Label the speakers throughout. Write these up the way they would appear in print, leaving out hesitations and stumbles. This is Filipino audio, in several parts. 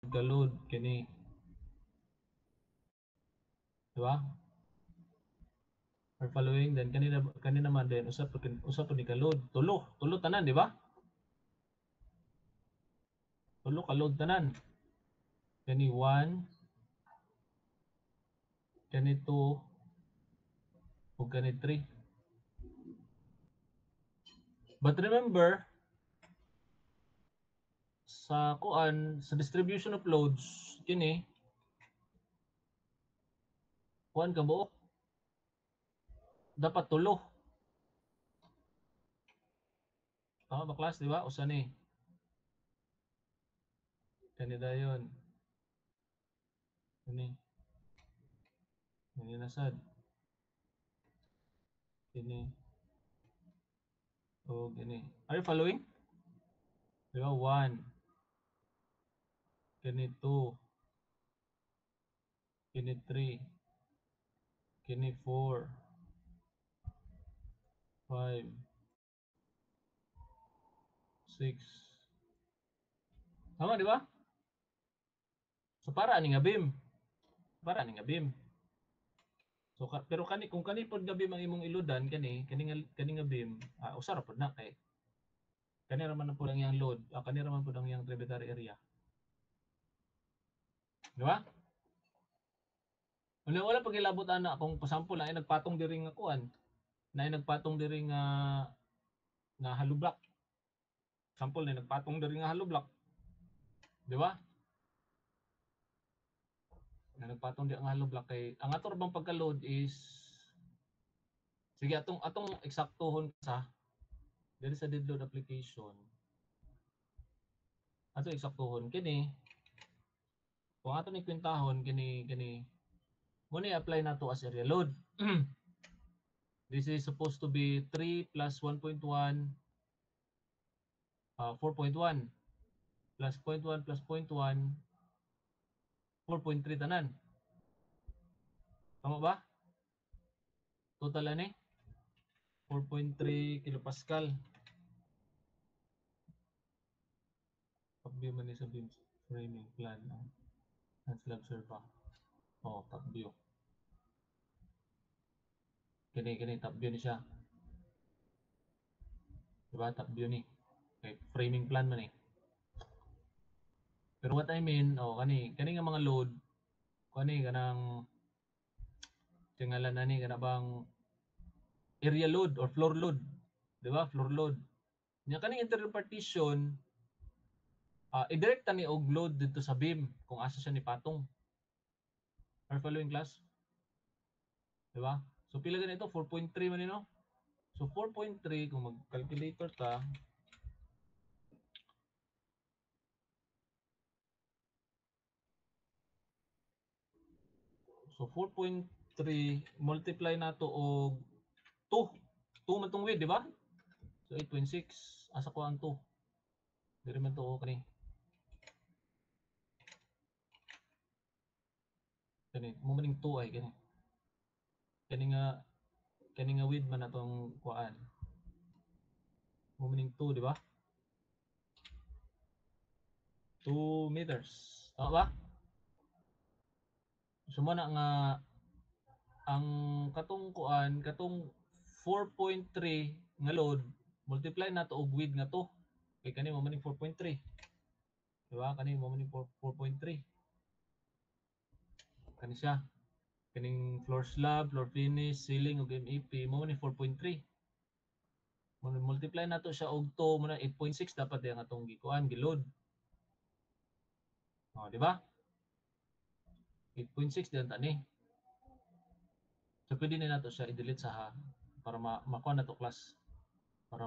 Speaker 1: ka-load kini. Di ba? Or following then kanina naman din usap ni ka-load. Tulo tanan, di ba? Tulo ka-load tanan. Kani 1, kani 2, ug kani 3. But remember, sa distribution of loads, kini, kuan ka buok. Dapat tulo. Tama ba, class, di ba? Usa ni. Kani dayon. Kani. Kani nasad. Kini. O kini. Are you following? Di ba? 1. Kini 2. Kini 3. Kini 4. 5. 6. Tama, di ba? So para ni nga beam. Para ni nga beam. So pero kung kani pod nga beam ang imong iludan kani nga beam, usa ra pod na kay kani ra man pod ang yang load, kani ra man pod ang yang tributary area. Di ba? Wala pag ilabot ana kung pasample ay nagpatong diri nga kuan, na nagpatong diri nga hollow block. Sample na nagpatong diri nga hollow block. Di ba? Na nagpatong di ang hollow block kay ang ato bang pagka-load is sige atong eksaktohon sa diri sa dead load application. Ato eksaktohon kini kung ato ni kwentahon kini mo ni apply nato as area load. This is supposed to be 3 plus 1.1 4.1 plus 0.1 plus 0.1 4.3 tanan. Tama ba? Total ani 4.3 kilopascal. Top view man ni sa beam framing plan ang slab server. Oh, top view. Kini top view ni siya. Diba? Top view ni. Okay, framing plan man eh. Pero what I mean, kani nga mga load, kani kanang tingalan na ni kana bang area load or floor load. Diba? Floor load. Nya kaning interior partition, i-direct ni og load dito sa beam kung asa siya ni patong. Are following class? Diba? So pila ganito 4.3 man no? So 4.3 kung mag-calculator ta, so 4.3 multiply nato og 2. 2 man tong width, di ba? So 8.6 asa ko ang 2. Diri man to kani. Kani mo maning 2 ay kani. Kani nga width man atong kuan. Mo maning 2, di ba? 2 meters. Tama ba? So mo na nga ang katong 4.3 nga load multiply nato og width nga 2. Kay kani mo maning 4.3. Di ba? Kani mo maning 4.3. Kani siya. Kaning floor slab, floor finish, ceiling ug MEP mo maning 4.3. Mo multiply nato siya og 2 mo na 8.6 dapat ang atong gikuan giload. Di ba? 8.6 din tani. So pwede na nato siya i-delete sa para makuha na to class. Para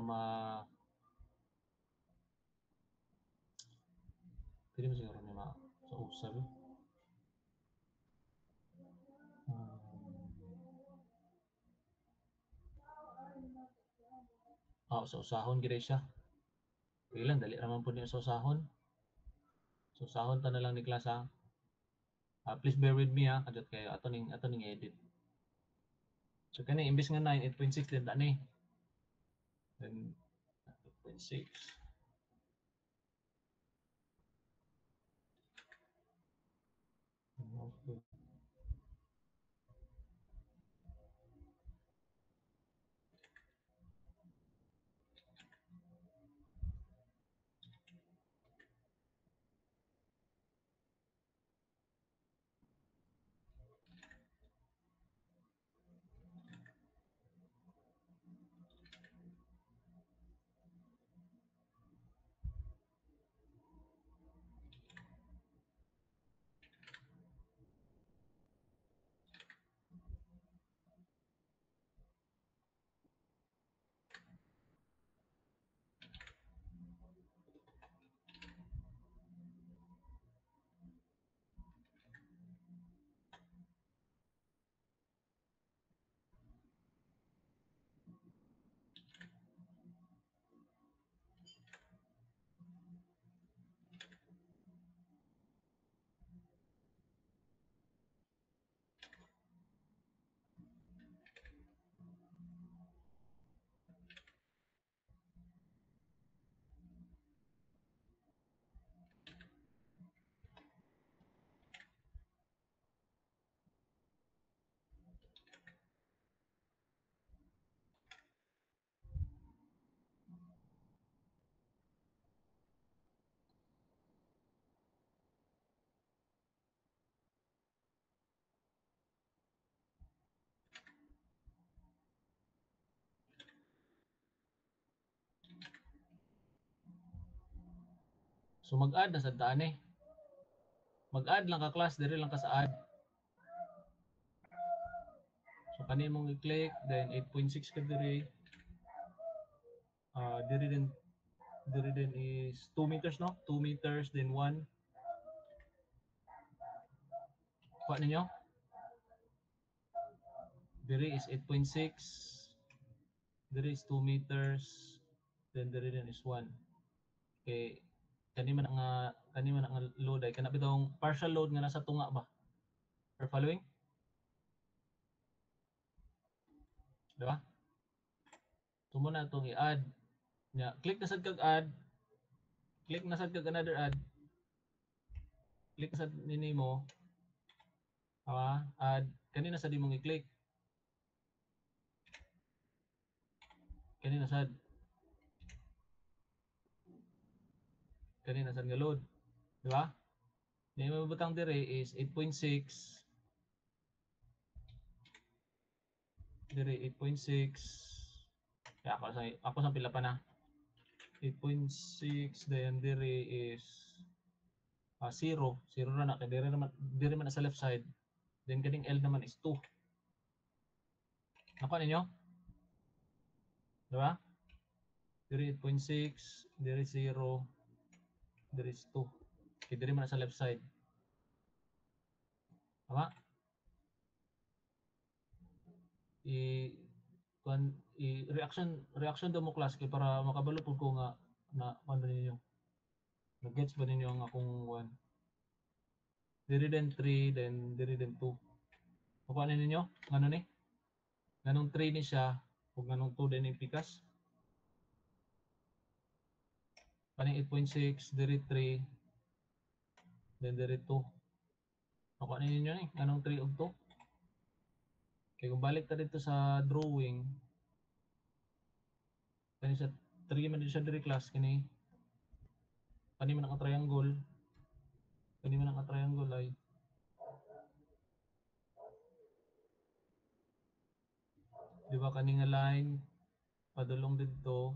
Speaker 1: pwede mo siguro na sa usab. Sa usahon gid siya. Ilang dali raman po niya sa usahon. So usahon ta na lang ni class ha. Please bear with me ha, kadot kayo ato ning edit. So kani imbes nga 9 8.6 din ta ni. Then 8.6. So mag-add na sa daan eh. Mag-add lang ka class, dire lang ka sa add. So kani mong i-click, then 8.6 ka dire. Dire din is 2 meters no? 2 meters, then 1. Kuha ninyo? Dire is 8.6. Dire is 2 meters. Then dire din is 1. Okay. Kani man ang load ay kana bitong partial load nga nasa tunga ba? Are following? Di ba? Tumo na itong i-add. Nya, click na sad kag add. Click na sad kag another add. Click sa nini mo. Add. Kanina sad imong i-click. Kanina sad. Kanina sad nga load. Di ba? Yung mabutang dire is 8.6. Dire 8.6. Kaya ako sa pila pa na. 8.6 then dire is 0. 0 na kay dire man sa left side. Then kaning L naman is 2. Nakuha ninyo? Di ba? Dire 8.6, dire 0, dire is 2. Kaya dire man sa left side. Tama? Reaction daw mo class kay para makabalo pud ko nga na ano ninyo. Nag-gets ba ninyo ang akong one? Dire din 3, then dire din 2. Kuha ninyo? Ngano ni? Nganong 3 ni siya, ug nganong 2 din yung pikas. Kaning 8.6, dire 3, then dire 2. Nakuha ninyo ni, nganong 3 ug 2. Kaya kung balik ta dito sa drawing, kani sa 3 man din siya dire class, kani man ang triangle, kani man ang triangle ay di ba kani nga line padulong dito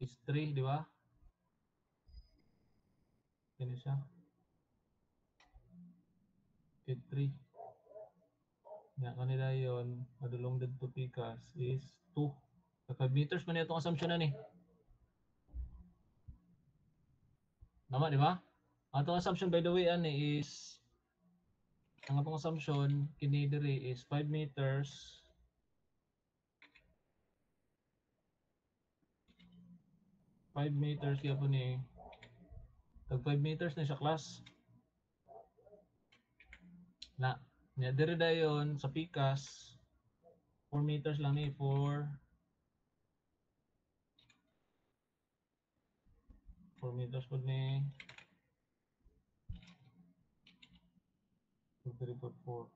Speaker 1: is 3, di ba? Kani siya. Okay, 3. Nga kanila yon padulong dito pikas is 2. 5 meters man itong assumption na ni. Tama, di ba? Ang atong assumption by the way ani is ang atong assumption kini diri is 5 meters. 5 meters kaya po ni tag 5 meters na siya class. Na nya diri dayon sa pikas 4 meters lang ni 4 meters po ni 2, 3, 4, 4.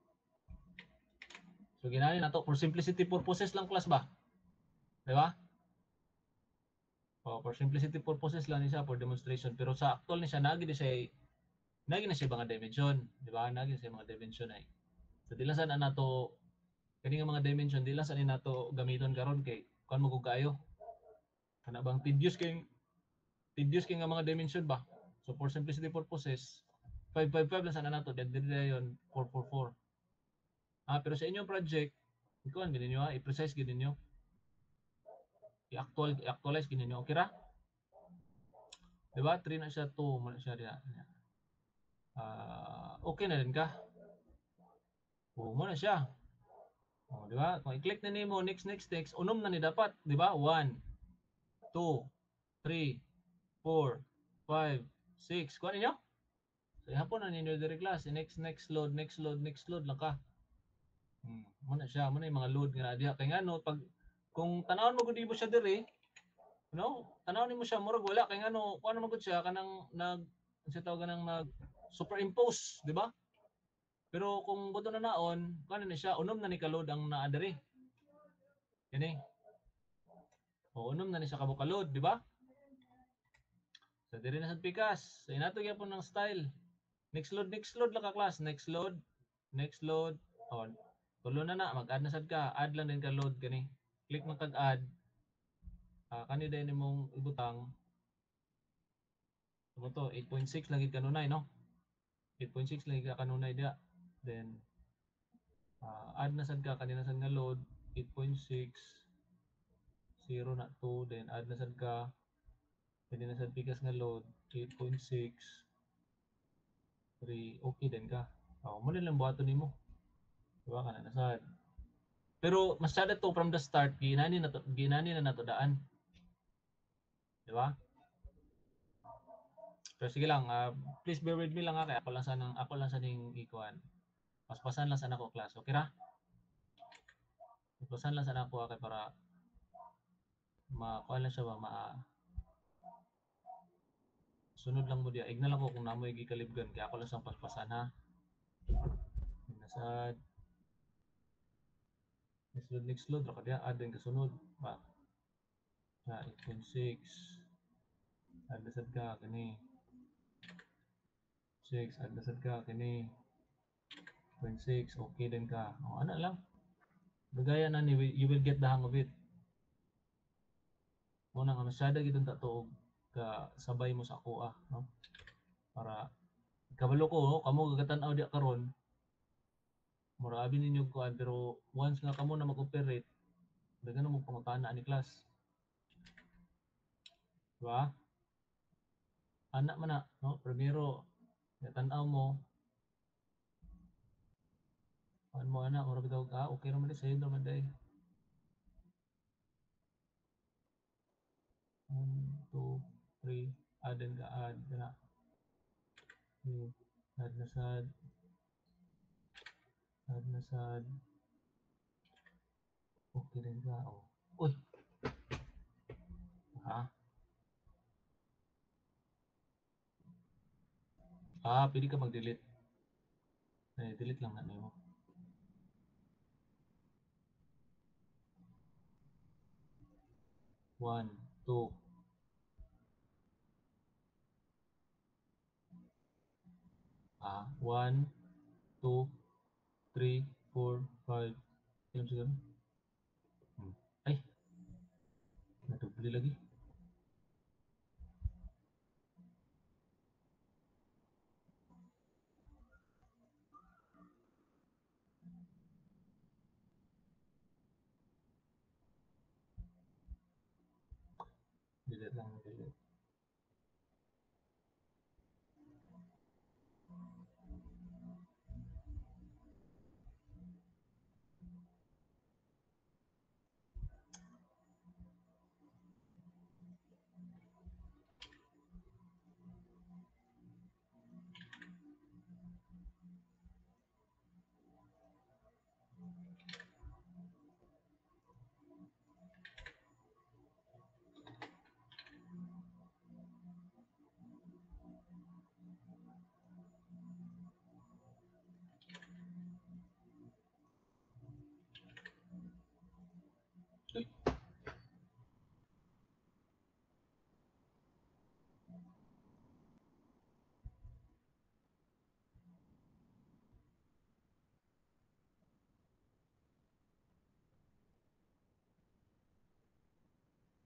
Speaker 1: So ginani na to for simplicity purposes lang class ba? Di ba? For simplicity purposes lang ni siya for demonstration, pero sa actual ni siya nagi na siya mga dimension, di ba? Nagi na siya mga dimension ay. So di lang sana nato kani nga mga dimension di lang sana nato gamiton karon kay kun mo kayo. Kana bang tedious kay nga mga dimension ba? So for simplicity purposes, 555 lang sana nato, then dire yon 444. Pero sa inyong project, ikuan gid ninyo i-precise gid ninyo. I-actualize gid ninyo. Okay ra? Diba? 3 na siya, 2 mo na siya diya. Okay na din ka. Mo na siya. Di ba? Kung i-click na nimo next, unom na ni dapat, di ba? 1, 2, 3, 4, 5, 6. Kuha ninyo? So, ihapon na ninyo diri class. Next load lang ka. Muna siya, muna yung mga load nga diha. Kaya nga no, pag kung tanawon mo gud mo siya diri, no? Tanawon mo siya murag wala kay nga no, kuno man gud siya kanang sa tawag nang nag superimpose, di ba? Pero kung buto na naon, kuno na siya, unom na ni ka-load ang naa diri. Kini. O unom na ni siya kabuka-load, di ba? So diri na sad pikas. So inato gyapon ng style. Next load lang ka class. Next load. On. Tulo na mag-add na sad ka. Add lang din ka load kani. Click mo kag add. Kani din imong ibutang. Ano to? 8.6 lagi kanunay, no? 8.6 lagi ka kanunay dia. Then add na sad ka kanina sad nga load 8.6 0 na 2, then add na sad ka kanina sad pikas nga load 8.6 3, okay din ka. Mo lang buhaton nimo. Diba kana na sad. Pero masyado to from the start ginani na nato daan. Diba? Pero sige lang, please bear with me lang kay ako lang sa ning ikuan. Paspasan lang sa nako class. Okay ra? Paspasan lang sa nako kay para makuha lang siya ba sunod lang mo diya. Igna lang ko kung namoy gikalibgan kaya ako lang sang paspasan ha. Nasad next load ra kadiya add din kasunod ba. 8.6 add na sad ka kani 6 add na sad ka kani 0.6 okay din ka. Ana lang. Gagaya na ni you will get the hang of it. Muna nga masyada gid ta tuog ka sabay mo sa ako no? Para kabalo ko kamo gagatan-aw diya karon. Mura abi ninyo kuan pero once nga kamo na mag-operate daghan mo pangutana ni class. Diba? Ana man na no primero tan-aw mo ano mo ana mura bitaw okay ra man di sayo man dai. 1, 2, 3 add na. Add na sad okay din ka uy pwede ka mag-delete delete lang na nimo 1, 2 1, 2, 3, 4, 5 ilan siguro ay natubli lagi delete lang delete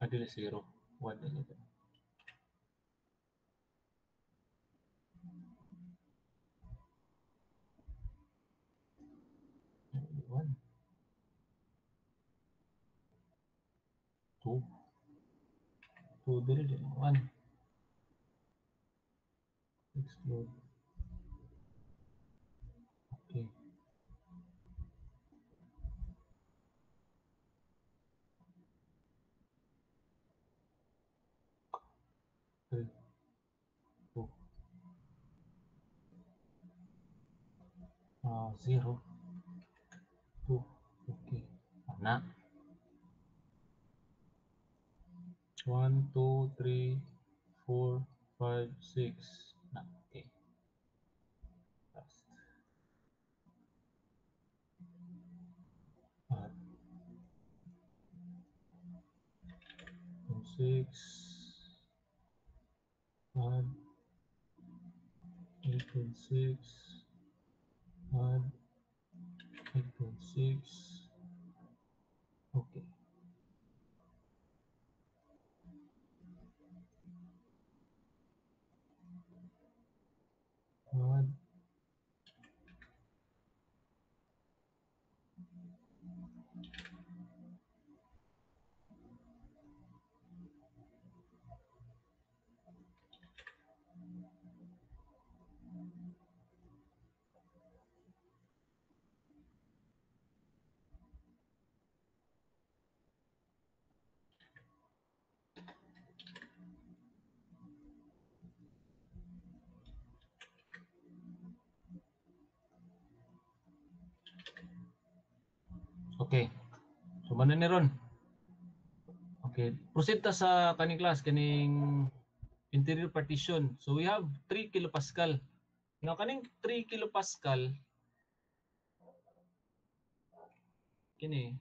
Speaker 1: Dili 0. 1 dili. 1. 2. 2 dili. 1. Explode. Okay. Three. 2. 0. 2. Okay. Ana. 1, 2, 3, 4, 5, 6. Na. Okay. Last. 6. 5. 8.6. 5. 8.6. Okay. One. Okay. So man ni ron. Okay. Proceed ta sa kaning class kaning interior partition. So we have 3 kilopascal. Now kaning 3 kilopascal kini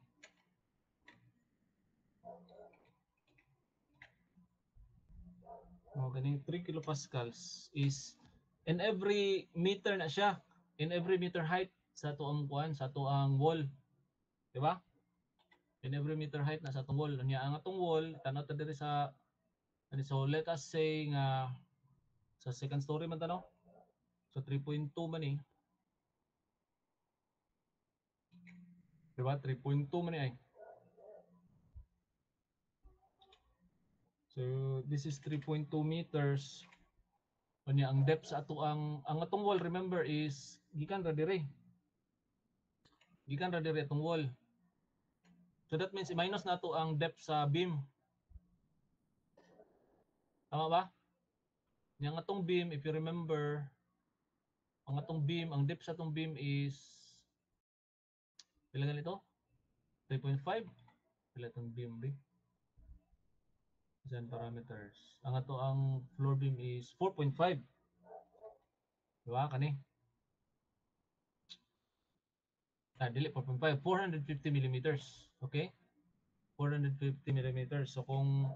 Speaker 1: kaning 3 kilopascals is in every meter na siya. In every meter height sa tuang kuan, sa tuang wall. Di ba? In every meter height na sa tuang wall. Nya ang atong wall tanaw ta diri sa so let us say nga sa second story man tanaw. So 3.2 man eh. Diba? 3.2 man eh. So this is 3.2 meters. Unya ang depth sa ato ang atong wall remember is gikan ra dire. Gikan ra dire atong wall. So that means i-minus nato ang depth sa beam. Tama ba? Yang atong beam if you remember ang atong beam, ang depth sa atong beam is pila ganito? 3.5. Pila atong beam be? Design parameters. Ang ato ang floor beam is 4.5. Diba kani? Dili 4.5, 450 millimeters. Okay? 450 millimeters. So kung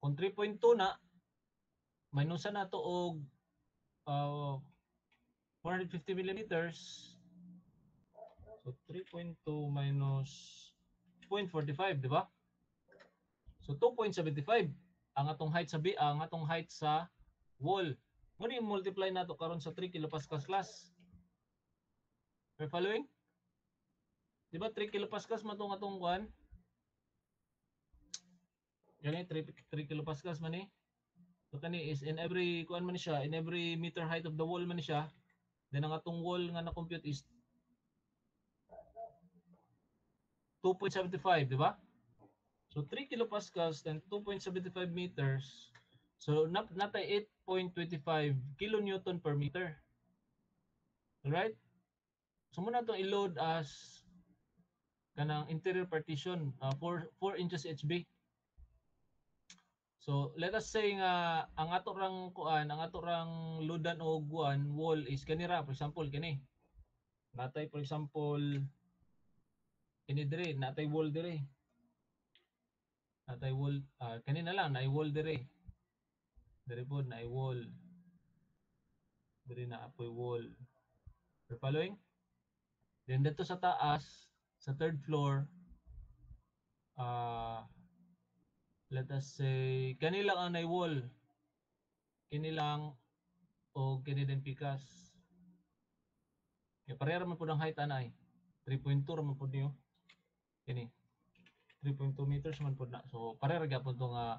Speaker 1: 3.2 na, minusan na to og 450 millimeters. So 3.2 minus 0.45, di ba? So 2.75 ang atong height sa ang atong height sa wall. Ngani multiply nato karon sa 3 kilopascals class. Are you following? Di ba 3 kilopascals man tong atong kuan? Gani 3 kilopascals man eh. So kani is in every kuan man siya, in every meter height of the wall man siya. Then ang atong wall nga na-compute is 2.75, di ba? So 3 kilopascals then 2.75 meters. So natay 8.25 kilonewton per meter. Alright? So muna itong i-load as kanang interior partition 4 inches HB. So let us say nga ang ato rang kuan, ang ato rang loadan og wall is kanira for example kini. Natay for example kini dire, natay wall dire. Natay wall kanina lang na wall dire. Dire pod na wall. Dire na apoy wall. You're following? Then dito sa taas, sa third floor, let us say kanilang ang wall, kinilang o kinidin pikas. Kaya pareha man po ng height anay. 3.2 raman po niyo. Kini 3.2 meters man po na. So pareha gyapon to nga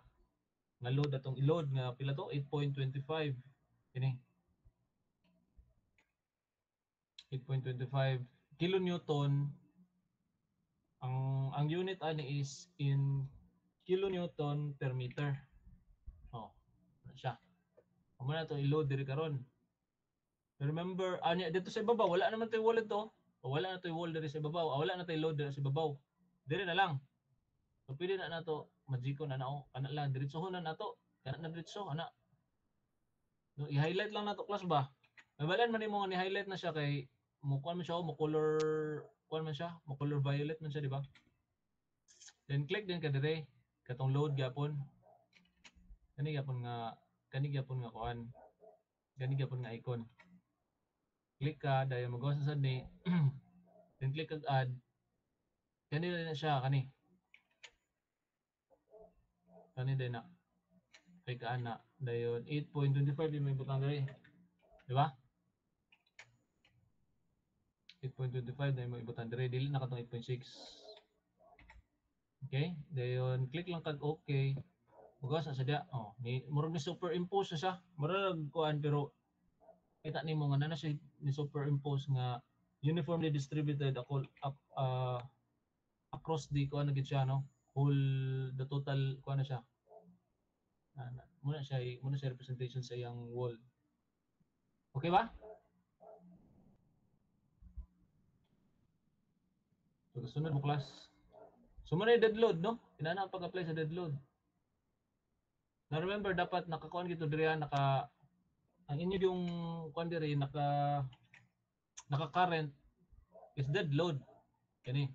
Speaker 1: load atong i-load nga pila to 8.25. Kini 8.25 kilonewton. Ang unit ani is in kilonewton per meter. Oh, ano siya. Amo na to i-load diri karon. Remember, anya dito sa ibabaw wala naman tay wall to. O wala na tay wall diri sa ibabaw. Wala na tay load diri sa ibabaw. Diri na lang. So pwede na nato magiko na nao. Kana lang diretsohon na nato. Kana na diretso ana. No, i-highlight lang nato class ba. Mabalan man nimo nga ni-highlight na siya kay mo kuan man siya mo color kuan man siya, mo color violet man siya di ba? Then click din ka dire katong load gyapon. Kani gyapon nga kuan. Kani gyapon nga icon. Click ka dayon mo sa sad ni then click kag add. Kani na siya kani. Kani din na. Click ka na dayon 8.25 di may butang dire. Di ba? 8.25 na mo ibutan dire dili na katong 8.6. Okay? Dayon click lang kag okay. Bugas na sadya. Oh, ni murag ni superimpose na siya. Murag kuan pero kita nimo nga na siya ni superimpose nga uniformly distributed across the kuan na gid siya no. Whole the total kuan na siya. Muna siya representation sa iyang wall. Okay ba? So kasunod mo class. So muna dead load no? Inana ang pag-apply sa dead load. Na remember dapat nakakuan gito diri naka ang inyo yung kuan diri naka current is dead load. Kani.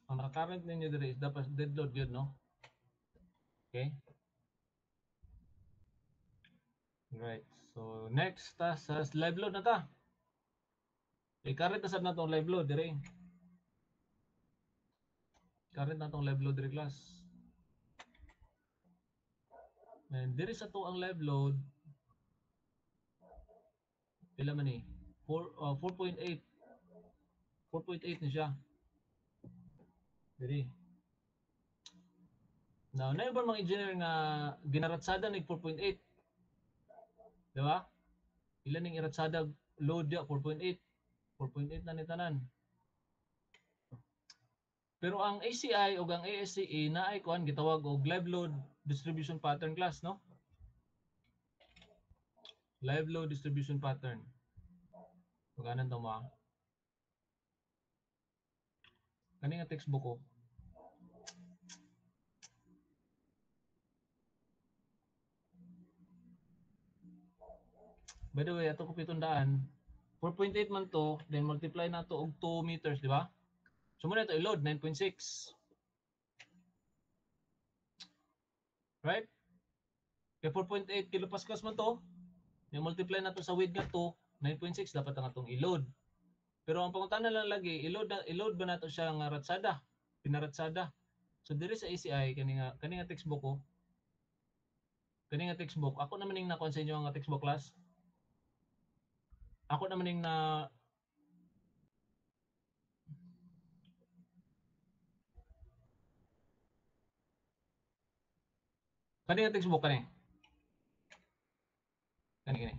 Speaker 1: Ang naka current ninyo diri is dapat dead load yun no? Okay? Right. So next sa live load na ta. Current na sad na tong live load diri. Current na tong live load diri class. And diri sa to ang live load pila man ni? 4.8. 4.8 na siya. Diri. Now, na ba mga engineer nga ginaratsada nig 4.8? Di ba? Ilan ning iratsada load ya 4.8. 4.8 na ni tanan. Pero ang ACI o ang ASCE na ay kuan gitawag og live load distribution pattern class no? Live load distribution pattern. Paganan to ma. Kani nga textbook ko. By the way, ato ko pitundaan 4.8 man to, then multiply na to og 2 meters, di ba? So muna ito i-load 9.6. Right? Kaya 4.8 kilopascals man to, then multiply na to sa width nga to, 9.6 dapat ang atong i-load. Pero ang pangutana lang lagi, i-load ba nato siya nga ratsada, pinaratsada. So diri sa ACI kani nga textbook ko. Kani nga textbook, ako naman ning nakuha sa inyo nga textbook class. Ako naman ning na kani nga textbook kani. Kani.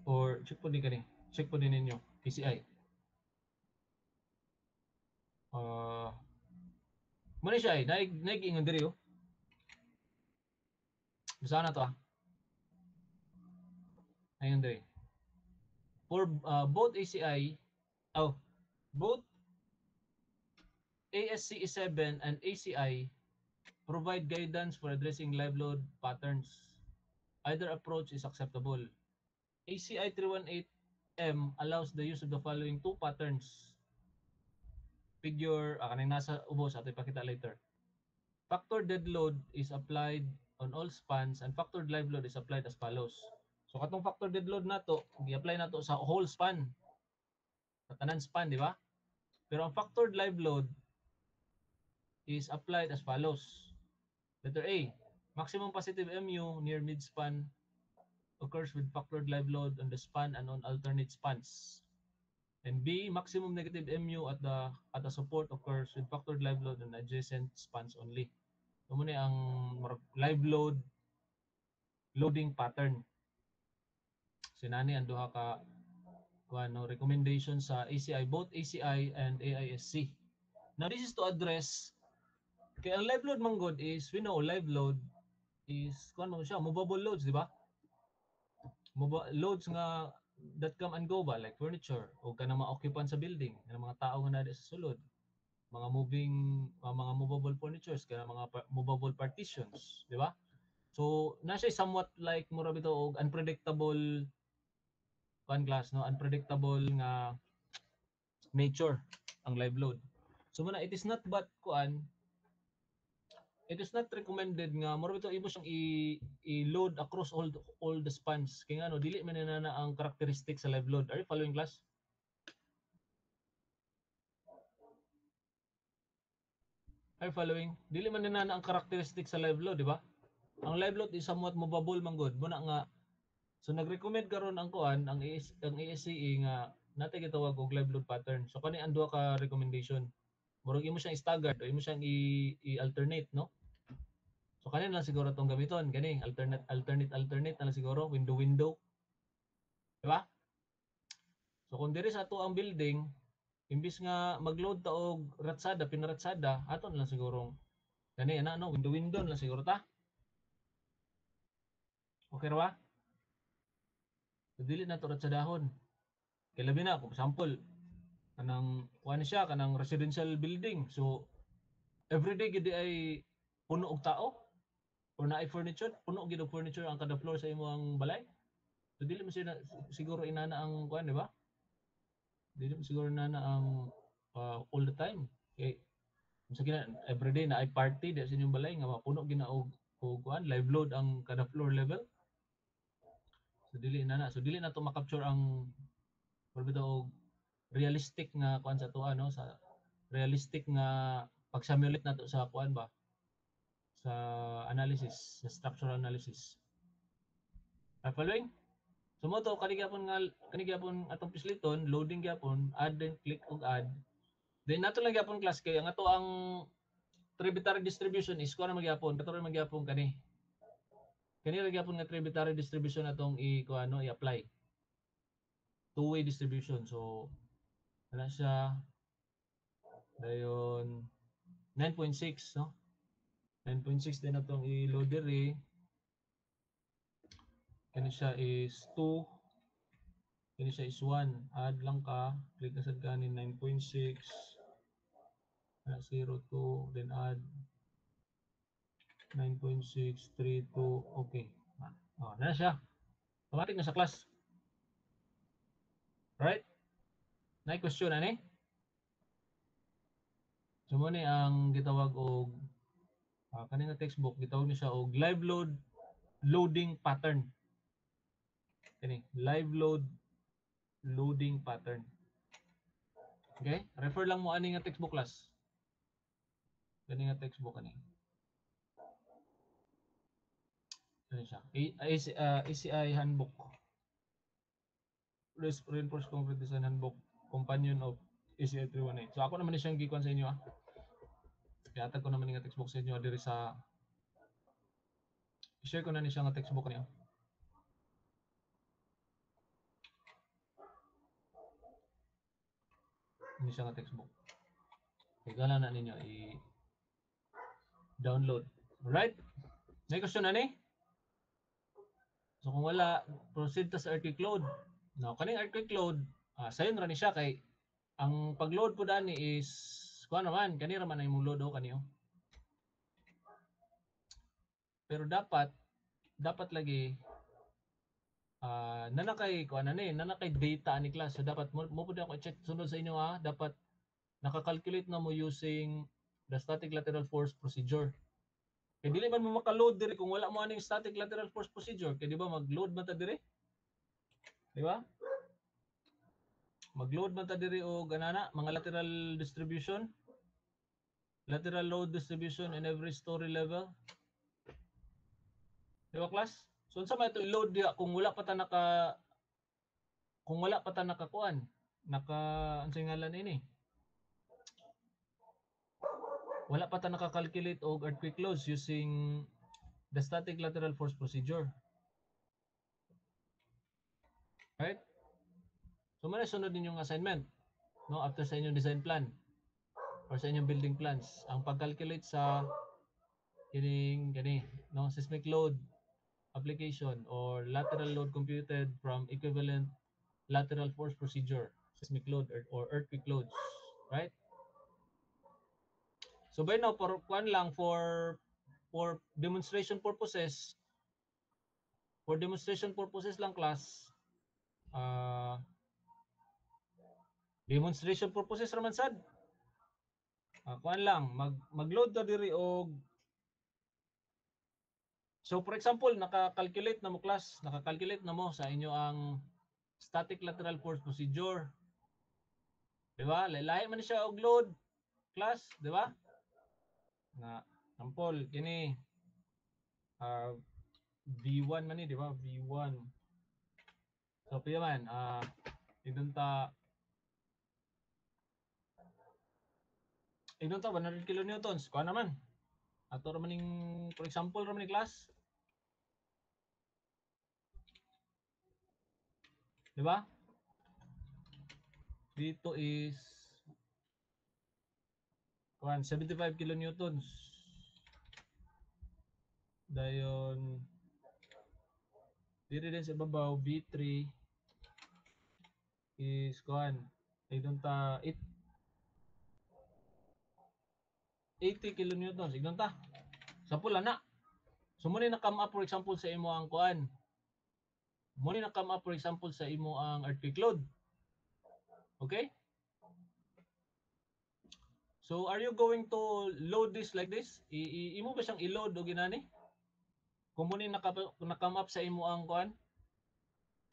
Speaker 1: Or check po din kani. Check po din ninyo ACI. Muna siya naig-ingon diri oh. Basa na to ah. Ayun diri. For both ACI, both ASCE7 and ACI provide guidance for addressing live load patterns. Either approach is acceptable. ACI 318M allows the use of the following two patterns. Figure, kanina nasa ubos, ato ipakita later. Factor dead load is applied on all spans and factored live load is applied as follows. So katong factor dead load nato, i-apply nato sa whole span. sa tanan span, di ba? Pero ang factored live load is applied as follows. Letter A, maximum positive MU near midspan occurs with factored live load on the span and on alternate spans. And B, maximum negative MU at the support occurs with factored live load on adjacent spans only. So muna ang live load loading pattern. Sinani ang duha ka recommendation sa ACI, both ACI and AISC. Now this is to address kaya ang live load man god is we know live load is siya movable loads, di ba? Loads nga that come and go ba like furniture o kanang mga occupant sa building, kanang mga tao nga nade sa sulod, mga mga movable furnitures, kanang mga movable partitions, di ba? So na siya somewhat like mura bitaw og unpredictable class, no, unpredictable nga nature ang live load. So muna it is not it is not recommended nga mura bitaw imo siyang i-load across all the spans kay nga no dili man na ang characteristic sa live load. Are you following, class? Are you following? Dili man na ang characteristic sa live load, di ba? Ang live load is somewhat movable man good. Muna nga so nag-recommend karon ang kuan ang ASCE nga natay gitawag og live load pattern. So kani ang duha ka recommendation. Murag imo siyang staggered o imo siyang i-alternate, no? So kanin lang siguro tong gamiton, gani alternate na lang siguro, window, di ba? So kung diri sa ato ang building, imbis nga mag-load ta og ratsada, pinaratsada, aton lang siguro gani ana no, window lang siguro ta. Okay ra ba? So dili na to ratsadahon. Kay labi na kung example, kanang kuan siya kanang residential building. So everyday gid ay puno og tao or naay furniture, puno gid og furniture ang kada floor sa imong balay. So dili mo siya siguro inana ang kuan, di ba? Dili mo siguro inana ang all the time. Okay. Sa kina everyday na ay party di sa inyong balay nga mapuno gina og kuan live load ang kada floor level. So dili inana. So dili na to makapture ang og realistic nga kuan sa tuwa, no, sa realistic nga pag-simulate nato sa kuan ba sa analysis, sa structural analysis. Are following? So mo to kani gyapon atong pisliton, loading gyapon, add then click og add. Then nato lang gyapon class kay ang ato ang tributary distribution is kuan magyapon, katuro magyapon kani. Kani ra gyapon nga tributary distribution atong i-kuano i-apply. Two-way distribution. So ana siya dayon 9.6, no? 9.6 din atong i-load diri. Kani siya is 2. Kani siya is 1. Add lang ka. Click na sad kanin 9.6. 0.2. Then add 9.632. Okay. Na siya. Automatic na sa class. Right? Na question ani? So mo ni ang gitawag og kanina textbook gitawag ni siya og live load loading pattern. Kani live load loading pattern. Okay? Refer lang mo ani nga textbook, class. Kani nga textbook ani. Ano siya? ACI handbook. Reinforced concrete design handbook. Companion of ACI 318. So ako naman ni siyang gikuan sa inyo Kaya ko naman nga textbook sa inyo diri sa i-share ko na ni siya nga textbook niyo. Ni siya nga textbook. Igala na ninyo i-download. Alright? May question na ni? So kung wala, proceed ta sa earthquake load. Now, kaning earthquake load, sayon ra ni siya kay ang pag-load po dani is kuha naman, kanira man ay mong load o kaniyo. Pero dapat lagi nanakay kuha na ni, nanakay data ni class. So dapat mo pud ako i-check sunod sa inyo dapat naka-calculate na mo using the static lateral force procedure. Kaya dili man mo maka-load diri kung wala mo aning static lateral force procedure. Kaya di ba mag-load man ta diri? Di ba? Mag-load man ta diri og ganana mga lateral distribution. Lateral load distribution in every story level. Di ba, class? So unsa may ito i-load diha kung wala pa ta nakakuan, unsay ngalan ini? Wala pa ta naka-calculate og earthquake loads using the static lateral force procedure. Right? So man sunod ninyong assignment, no, after sa inyong design plan or sa inyong building plans, ang pag-calculate sa kini no, seismic load application or lateral load computed from equivalent lateral force procedure, seismic load or earthquake loads, right? So by now, for demonstration purposes, lang, class, demonstration purposes raman sad. Kuan lang, mag-load ta diri og, so for example, naka-calculate na mo, class, naka-calculate na mo sa inyo ang static lateral force procedure. Di ba? Lahi man siya og load, class, di ba? Na example kini V1 man ni, di ba? V1. So piya man, idun ta 100 kilonewtons. Kuha naman. Ato raman ning, for example, raman ni class. Di ba? Dito is 75 kilonewtons. Dayon dito din sa ibabaw V3 is idun ta 80 kilonewtons. Idun ta. Sa pula na. So muna na-come up, for example, sa imo ang muna na-come up, for example, sa imo ang earthquake load. Okay? So are you going to load this like this? Imo ba siyang i-load o ginani? Kung muna na-come up sa imo ang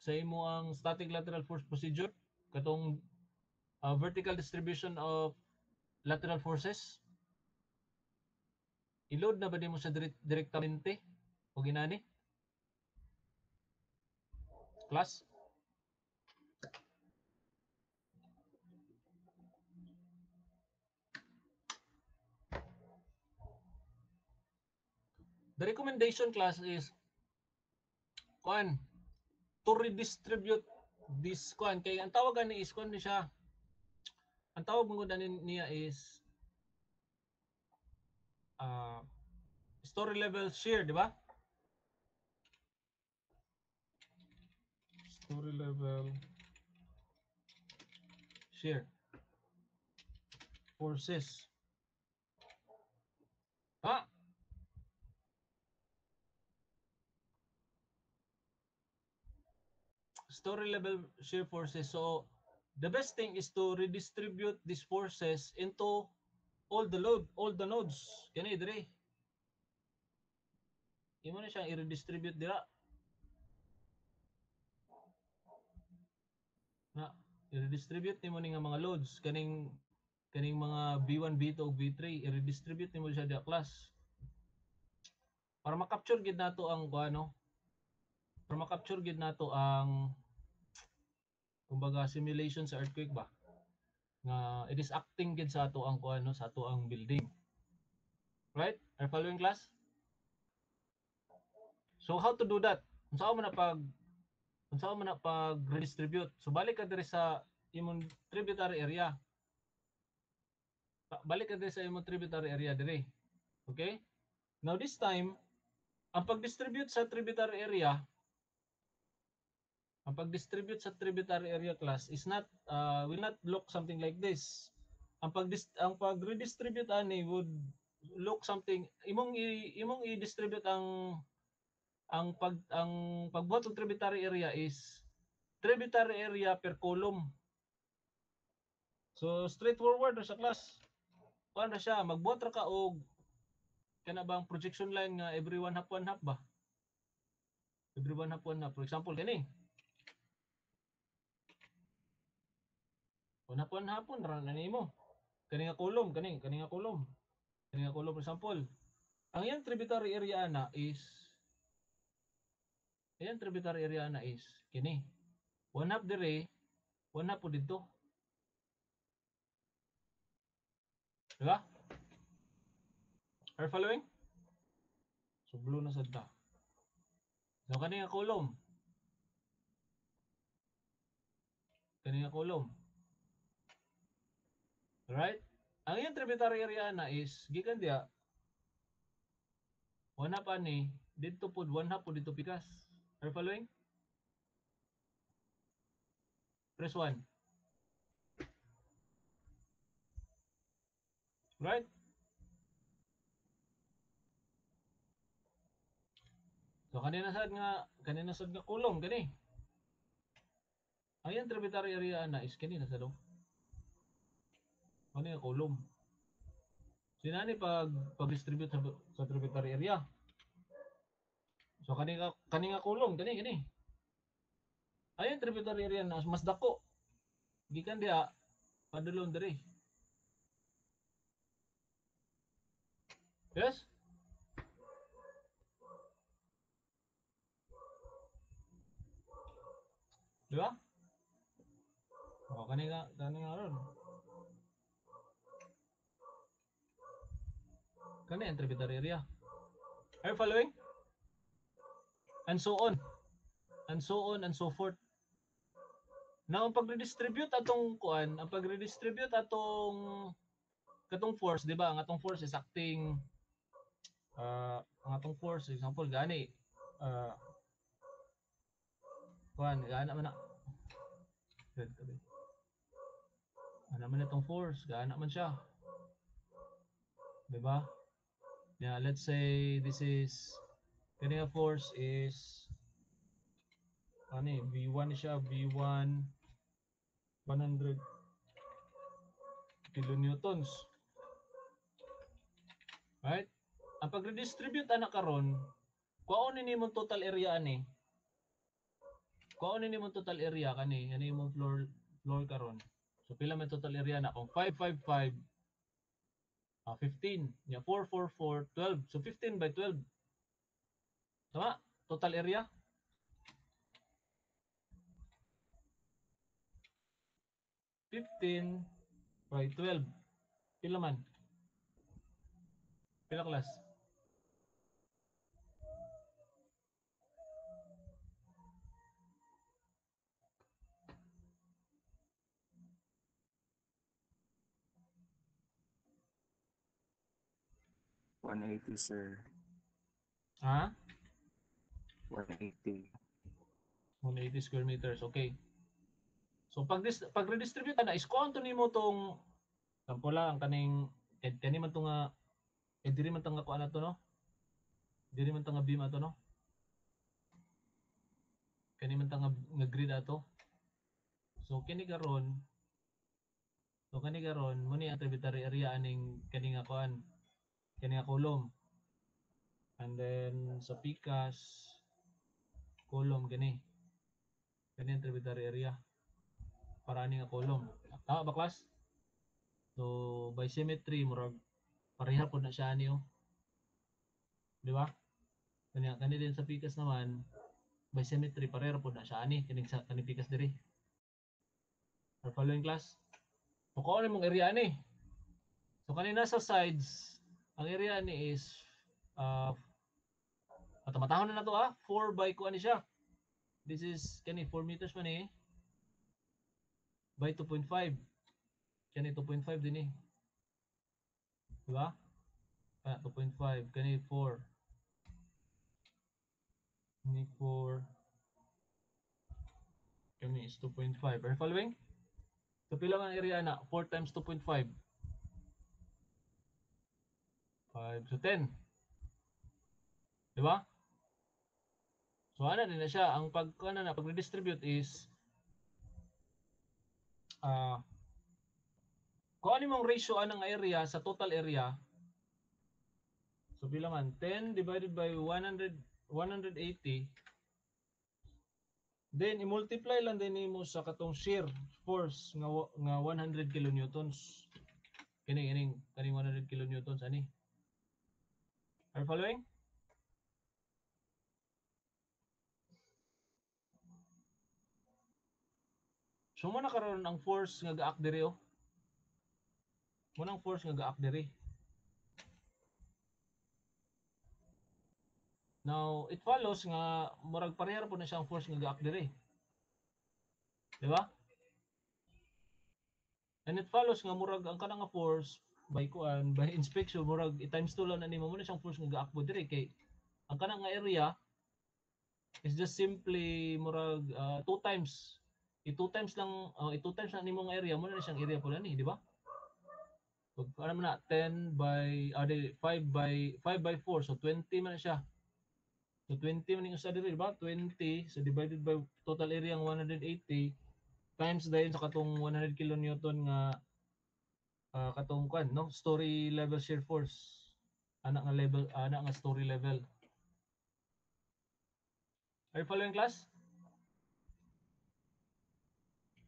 Speaker 1: sa imo ang static lateral force procedure, katong vertical distribution of lateral forces, i-load na ba din mo siya direktamente o ginani? Class? The recommendation, class, is to redistribute this kay ang tawag ni is ni siya, ang tawag mo niya is story level shear, di ba? Story level shear forces. Story level shear forces. So the best thing is to redistribute these forces into all the nodes. Kani dire. Imo na siyang i-redistribute dira. Na i-redistribute nimo ni nga mga loads kaning mga V1, V2 ug V3, i-redistribute nimo siya dira, class. Para ma-capture gid nato ang para ma-capture gid nato ang kumbaga simulation sa earthquake ba, nga it is acting gid sa ato ang sa ato ang building, right? Are following, class? So how to do that? Unsa man na pag redistribute? So balik ka diri sa imong tributary area. Balik ka diri sa imong tributary area diri. Okay? Now this time, ang pag-distribute sa tributary area, class, is not will not look something like this. Ang pag-redistribute ani would look something, imong i-distribute ang pagbuhat ng tributary area is tributary area per column. So straightforward sa class. Kuan ra siya, magbuhat ra ka og kana bang projection line nga every one half ba? Every one half. For example, kani. Hapon ra na nimo. Kani nga kolom, kani nga kolom. Kani nga kolom, for example. Ang iyang tributary area ana is kini. 1/2 dire, 1/2 po dito. Diba? Are you following? So blue na sad ta. So kani nga kolom. Kani nga kolom. Alright? Ang iyang tributary area na is gikan diha 1/2 ani dito pod 1/2 po dito pikas. Are you following? Press 1. Right? So kanina sad nga kolom kani. Ang iyang tributary area na is kani na sa do. Ano yung kolom? Sinani pag-distribute sa tributary area. So kani nga kolom kani. Ayun tributary area na mas dako. Gikan diha padulong diri. Yes? Di ba? O kani nga ron. Kani ang tributary area. Are you following? And so on. And so on and so forth. Now, ang pag-redistribute atong kuan, ang pag-redistribute atong katong force, di ba? Ang atong force is acting ang atong force, example, gani kuan, gana man na. Ano man itong force, gana man siya. Di ba? Yeah, let's say this is kanya force is V1 siya, V1 100 kilonewtons. Right? Ang pag-redistribute ana karon, kuon ni mo total area ani. Kuon ni mo total area kani, ani mo floor karon. So pila man total area na kung 555 15, nya 444 12. So 15 by 12. Tama? Total area. $15 by 12. Pila man? Pila class?
Speaker 2: $180, sir.
Speaker 1: Ha?
Speaker 2: 180.
Speaker 1: 180 square meters. Okay. So pag redistribute na is kuanto nimo tong sample lang kaning kani man to nga diri man tanga kuan ato no. Diri man tanga beam ato no. Kani man tanga nga grid ato. So kani karon mo ni ang tributary area aning kani nga kuan. Kani nga kolom. And then sa pikas kolom gani. Kani ang tributary area. Para ani nga kolom. Tama ba class? So by symmetry murag pareha po na siya niyo. Di ba? Kani din sa pikas naman by symmetry pareha po na siya ani kani pikas diri. Are following class? So kuan mong area ani. So kanina sa sides ang area ni is matahon na to 4 by kuan ni siya. This is kani 4 meters man by 2.5. Kani 2.5 din Diba? 2.5 kani 4. Kani 4. Kani is 2.5. Are you following? So pila man area na 4 times 2.5. 5 so 10. Diba? So ano din na siya, ang pag-redistribute is kung ano mong ratio anong area sa total area. So pila man 10 divided by 180 Then i-multiply lang din nimo sa katong shear force nga 100 kilonewtons. Kani 100 kilonewtons ani. Are you following? So mo na karon ang force nga gaak diri oh. Mo nang force nga gaak diri. Now, it follows nga murag parehar po na siyang force nga gaak diri. Di ba? And it follows nga murag ang kanang nga force by inspection murag i-times 2 lang na nimo mo na siyang force nga gaak mo diri kay ang kanang nga area is just simply murag 2 times. I-2 times lang na nimo nga area mo na siyang area pula ni, di ba? So, ano man na 10 by 5 by 4 so 20 man na siya. So 20 man yung sa diri, di ba? 20 so divided by total area ng 180 times dahil sa katong 100 kilonewton nga katong kwan no story level shear force ana nga story level. Are you following class?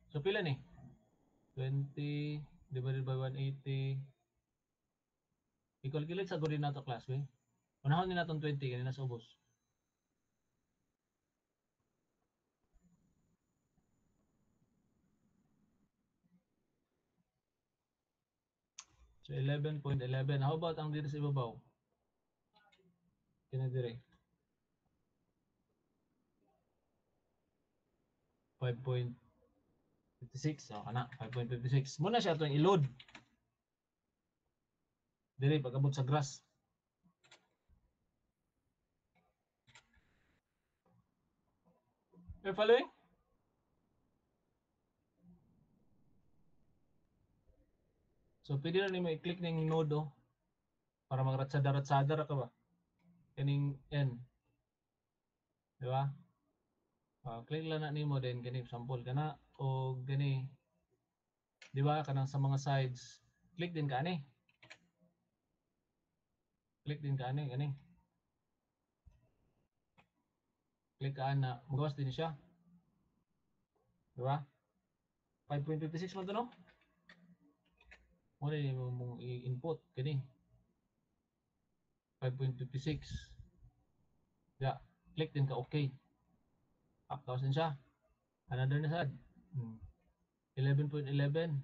Speaker 1: So pila ni 20 divided by 180 i-calculate sa guri nato class we unahon ni natong 20 kanina sa ubos. So 11.11. How about ang dito sa ibabaw? Kina dire 5.56 so kana 5.56 muna siya atong i-load dire pag-abot sa grass. Are you following? So pwede na nimo i-click ning node oh, para magratsada-ratsada ra ka ba? Kaning N. Di ba? Click lang na nimo din kani sample kana o gani. Di ba kanang sa mga sides, click din ka ani. Click din ka ani gani. Click ka na, magawas din siya. Di ba? 5.56 man to no? Mo ni mong i-input kani. 5.56. Ya, click din ka okay. Tapos din siya. Another na sad. 11.11. 11.11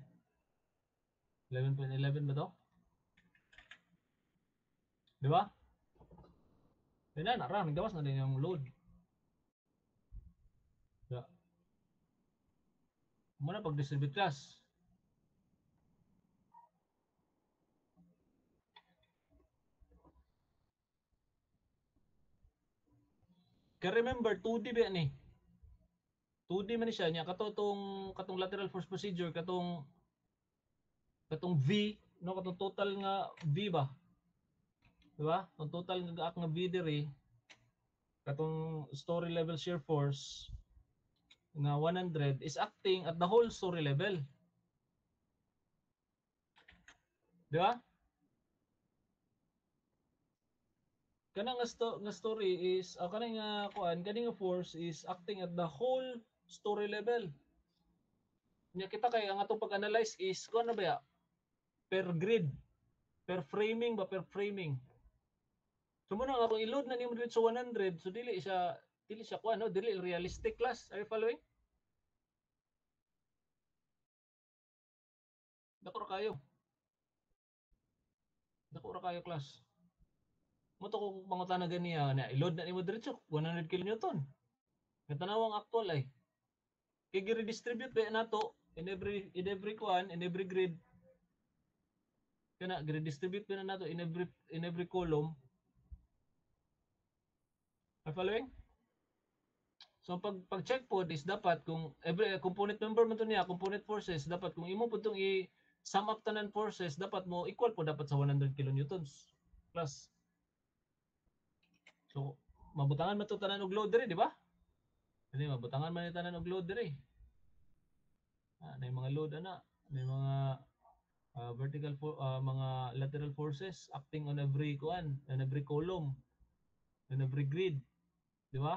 Speaker 1: ba to? Di ba? Yan na, nagawas na din yung load. Ya. Muna pag-distribute class. Kaya remember, 2D ba yan eh? 2D man siya niya katong lateral force procedure katong V no katong total nga V ba, di ba? Ang total nga gaak nga V diri katong story level shear force nga 100 is acting at the whole story level, di ba? Kana nga story is kana nga kuan kani nga force is acting at the whole story level. Nya kita kay ang atong pag-analyze is kuan na ba ya? Per grid, per framing ba, per framing. So muna nga kung i-load na nimo dito sa 100, so dili siya kuan no, dili realistic class. Are you following? Dako ra kayo. Dako ra kayo class. Mo to kung pangutana ganiya na i-load na nimo diretso 100 kilonewton. Nga tanawang actual ay. Kay gi-redistribute ba nato in every kuan, in every grid. Kana gi-redistribute ba nato in every column. Are you following? So pag check po is dapat kung every component member man to niya, component forces dapat kung imo putong i-sum up tanan forces dapat mo equal po dapat sa 100 kilonewtons plus. So mabutangan man to tanan og load diri, di ba? Dili mabutangan man tanan og load diri. Na mga load ana, may mga mga lateral forces acting on every column, on every grid, di ba?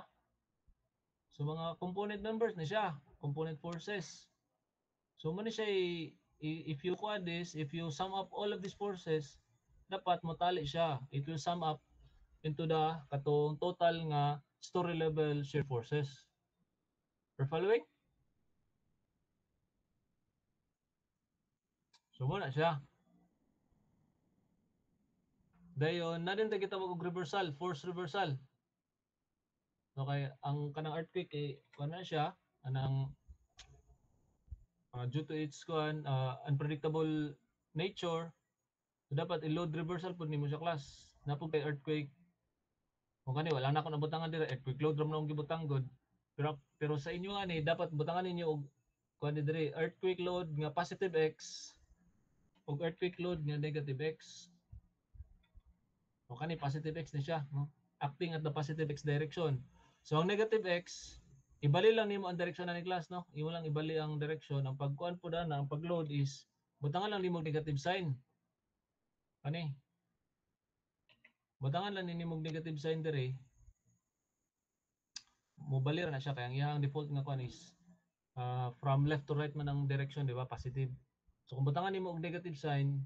Speaker 1: So mga component numbers na siya, component forces. So mo ni siya if you quad this, if you sum up all of these forces, dapat motali siya. It will sum up into the katong total nga story level shear forces. We're following? So mo na siya. Dayon na din kita mag reversal, force reversal. Okay, ang kanang earthquake eh na siya anang due to its unpredictable nature, so dapat i-load reversal pud nimo sa class. Napod kay earthquake. Kung kani wala na ako nabutangan dira, earthquake load ra man gibutang god. Pero sa inyo ani dapat butangan ninyo og kuan diri earthquake load nga positive x ug earthquake load nga negative x. O kani positive x na siya, no? Acting at the positive x direction. So ang negative x, ibali lang nimo ang direksyon na ni class, no? Imo lang ibali ang direksyon. Ang pagkuan po na ang pagload is butangan lang nimo negative sign. Kani? Butangan lang nimo negative sign dire. Mobalir na siya kaya ang iyang default nga kuan is from left to right man ang direction, di ba? Positive. So kung butangan nimo og negative sign,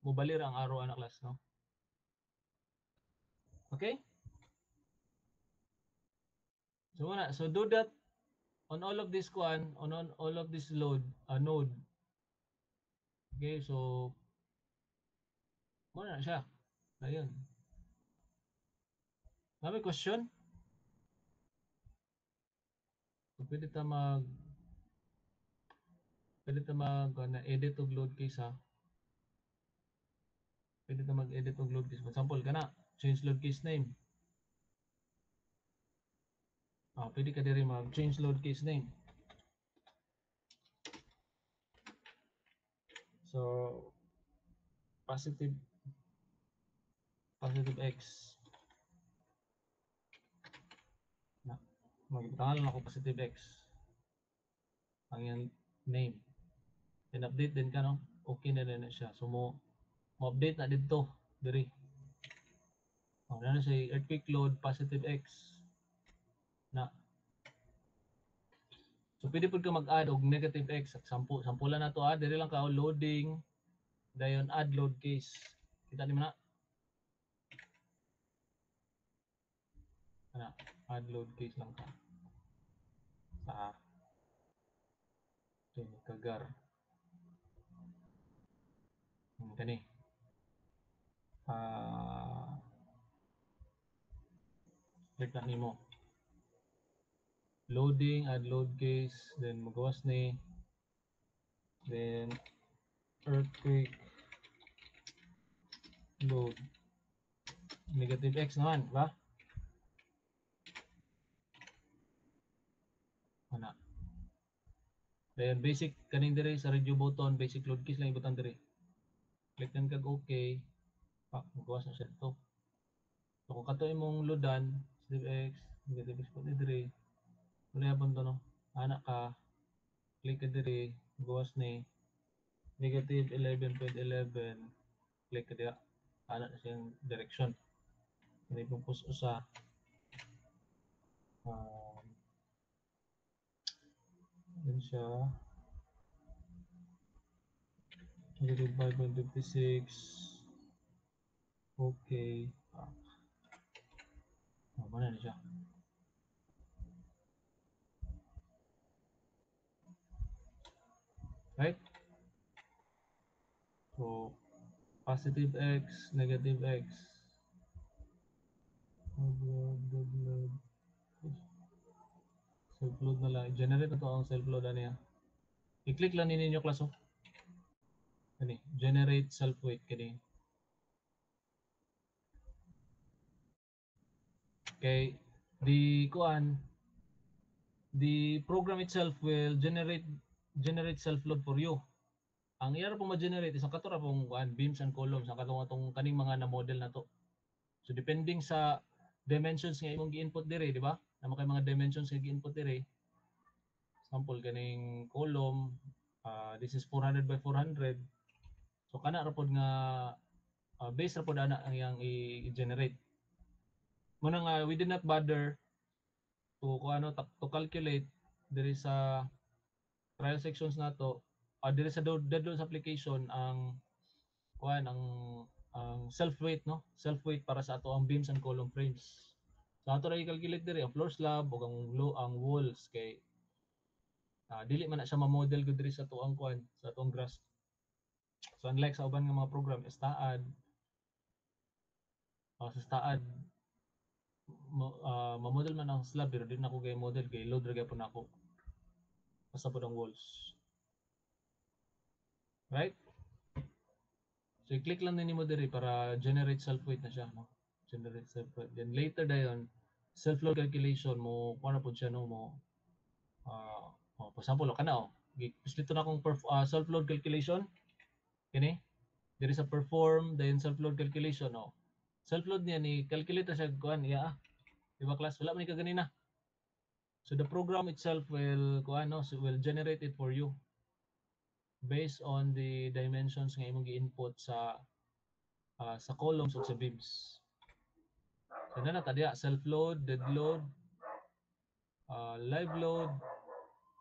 Speaker 1: mobalir ang arrow ana class, no? Okay? So do that on all of this on all of this node. Okay, so muna na siya. Ayun. May question? So, pwede ta mag edit og load case ha. Pwede ta mag-edit og load case. For example, kana change load case name. Pwede ka diri mag-change load case name. So, positive x. Magtangal na ako positive x. Ang yung name. Then update din ka, no? Okay na rin na siya. So, mo-update na dito. Diri. Na sa earthquake load positive x. Na. So, pwede po ka mag-add og negative x. Sampulan na to. Diri lang ka loading. Dayon add load case. Kita ni mo na. Add load case lang ka. Sa kagar. Kani. Click na nimo. Loading, add load case, then magawas ni, then earthquake load negative x naman, ba? Ana. Then basic kaning dire sa radio button, basic load case lang ibutan dire. Click lang kag okay. Magawas na siya to. So kung kato imong loadan, negative x po dire. Wala yapon to, no? Ana ka, click ka dire, magawas ni negative 11.11, click ka dire. Ana na siyang direction. Hindi pong push usa. Yan siya. Negative 5.56. Okay. Mana na siya? Right? So, positive x, negative x. Self-load na lang. Generate na to ang self-load na niya. I-click lang ninyo class, oh. Kani, generate self-weight. Kani. Okay. The program itself will generate self-load for you. Ang iyara po ma-generate isang katura pong beams and columns ang katong kaning mga na model na to. So depending sa dimensions nga imong gi-input dire, di ba? Na kay mga dimensions nga gi-input dire. Example kaning column, this is 400 by 400. So kana ra pod nga base ra pod ana ang iyang i-generate. Muna nga we did not bother to calculate diri sa trial sections nato, diri sa dead loads application ang kuan ang self weight, no, self weight para sa ato ang beams and column frames. So ato ra i-calculate diri ang floor slab ug ang walls kay dili man na siya ma-model gud diri sa tuang kuan sa tuang graph. So unlike sa uban nga mga program STAAD, sa STAAD ma-model man ang slab pero di na ako gay model kay load ra gyapon ako. Basta pod ang walls. Right? So i-click lang din mo diri para generate self weight na siya, no? Generate self weight. Then later dayon self load calculation mo kuno pod siya, no, mo for example kana gipislito na akong self load calculation kini diri sa perform dayon self load calculation, no. Self load niya ni calculate siya kuan iya di ba class, wala man ka ganina. So the program itself will so will generate it for you based on the dimensions nga imong gi-input sa columns ug sa beams. So na tadiya self load, dead load, live load,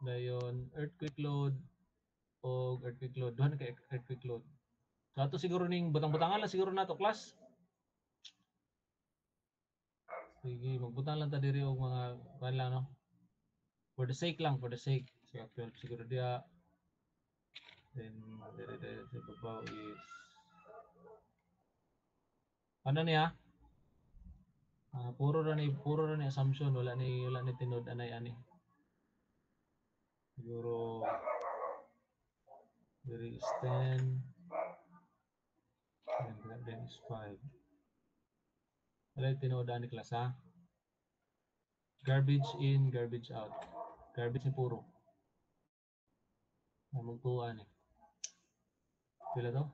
Speaker 1: dayon earthquake load o earthquake load. Duha na kay earthquake load. So ato siguro ning butang-butangan lang siguro nato class. Sige, magbutang lang ta diri og mga kuan lang, no. For the sake lang, for the sake. So 12 siguro dia. Then diri sa babaw is ano niya? Puro ra ni assumption, wala ni tinod anay ani. Siguro diri is 10 and then is 5. Wala tinod ani class, ha? Garbage in, garbage out. Garbage ni puro. Magtuan eh. Pila to?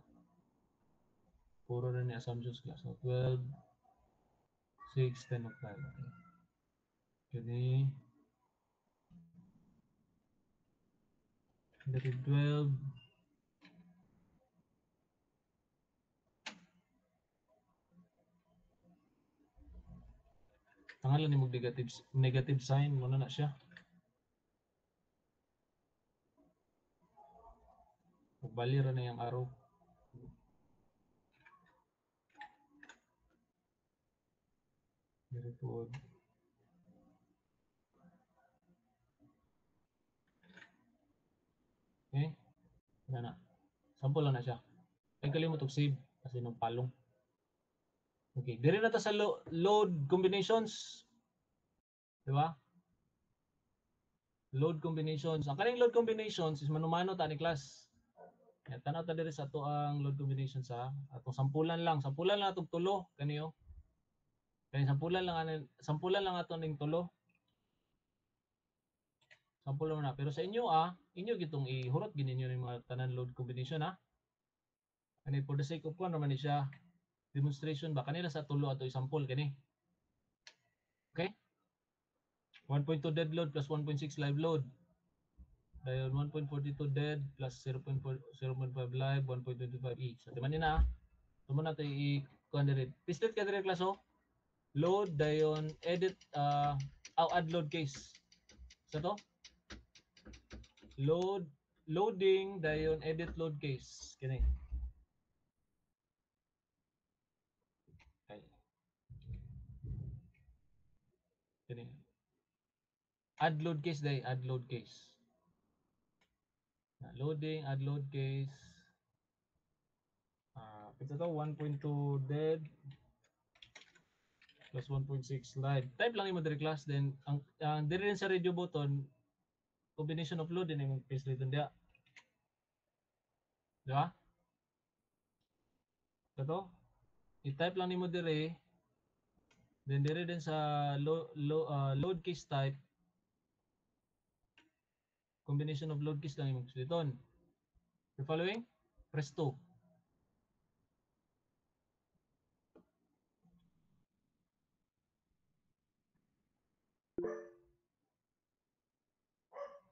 Speaker 1: Puro na ni assumptions class. So 12, 6, 10 of 5. Okay. Kani negative 12. Tangalan ni mo negative sign mo na siya. Magbali ra na yung arrow. Very good. Okay? Wala na. Sample lang na siya. Ay kalimot og save kasi nung palong. Okay, dire na ta sa load combinations. Di ba? Load combinations. Ang kaning load combinations is manumano ta ni class. Yan, tanaw ta diri sa ato ang load combinations sa atong sampulan lang. Sampulan lang atong tulo kaniyo. Kani sampulan lang ato ning tulo. Sample naman na. Pero sa inyo inyo gitong ihurot gini niyo ning mga tanan load combination, ha. Kani for the sake of kuan naman ni siya demonstration ba kanila sa tulo ato i-sample kani. Okay? 1.2 dead load plus 1.6 live load. Dayon 1.42 dead plus 0.5 live, 1.25 each. So timan na. Tumo na to i-kuan diri. Pislet ka diri class, oh. Load dayon edit add load case. Sa to? Loading dayon edit load case kini. Kini. Add load case day, add load case. Loading, add load case. Ito to 1.2 dead plus 1.6 live. Type lang yung diri class, then ang diri rin sa radio button combination of load din yung case dito dia. Di ba? Ito i-type lang nimo diri, then diri din sa load case type combination of load case lang yung dito. You following? Press 2.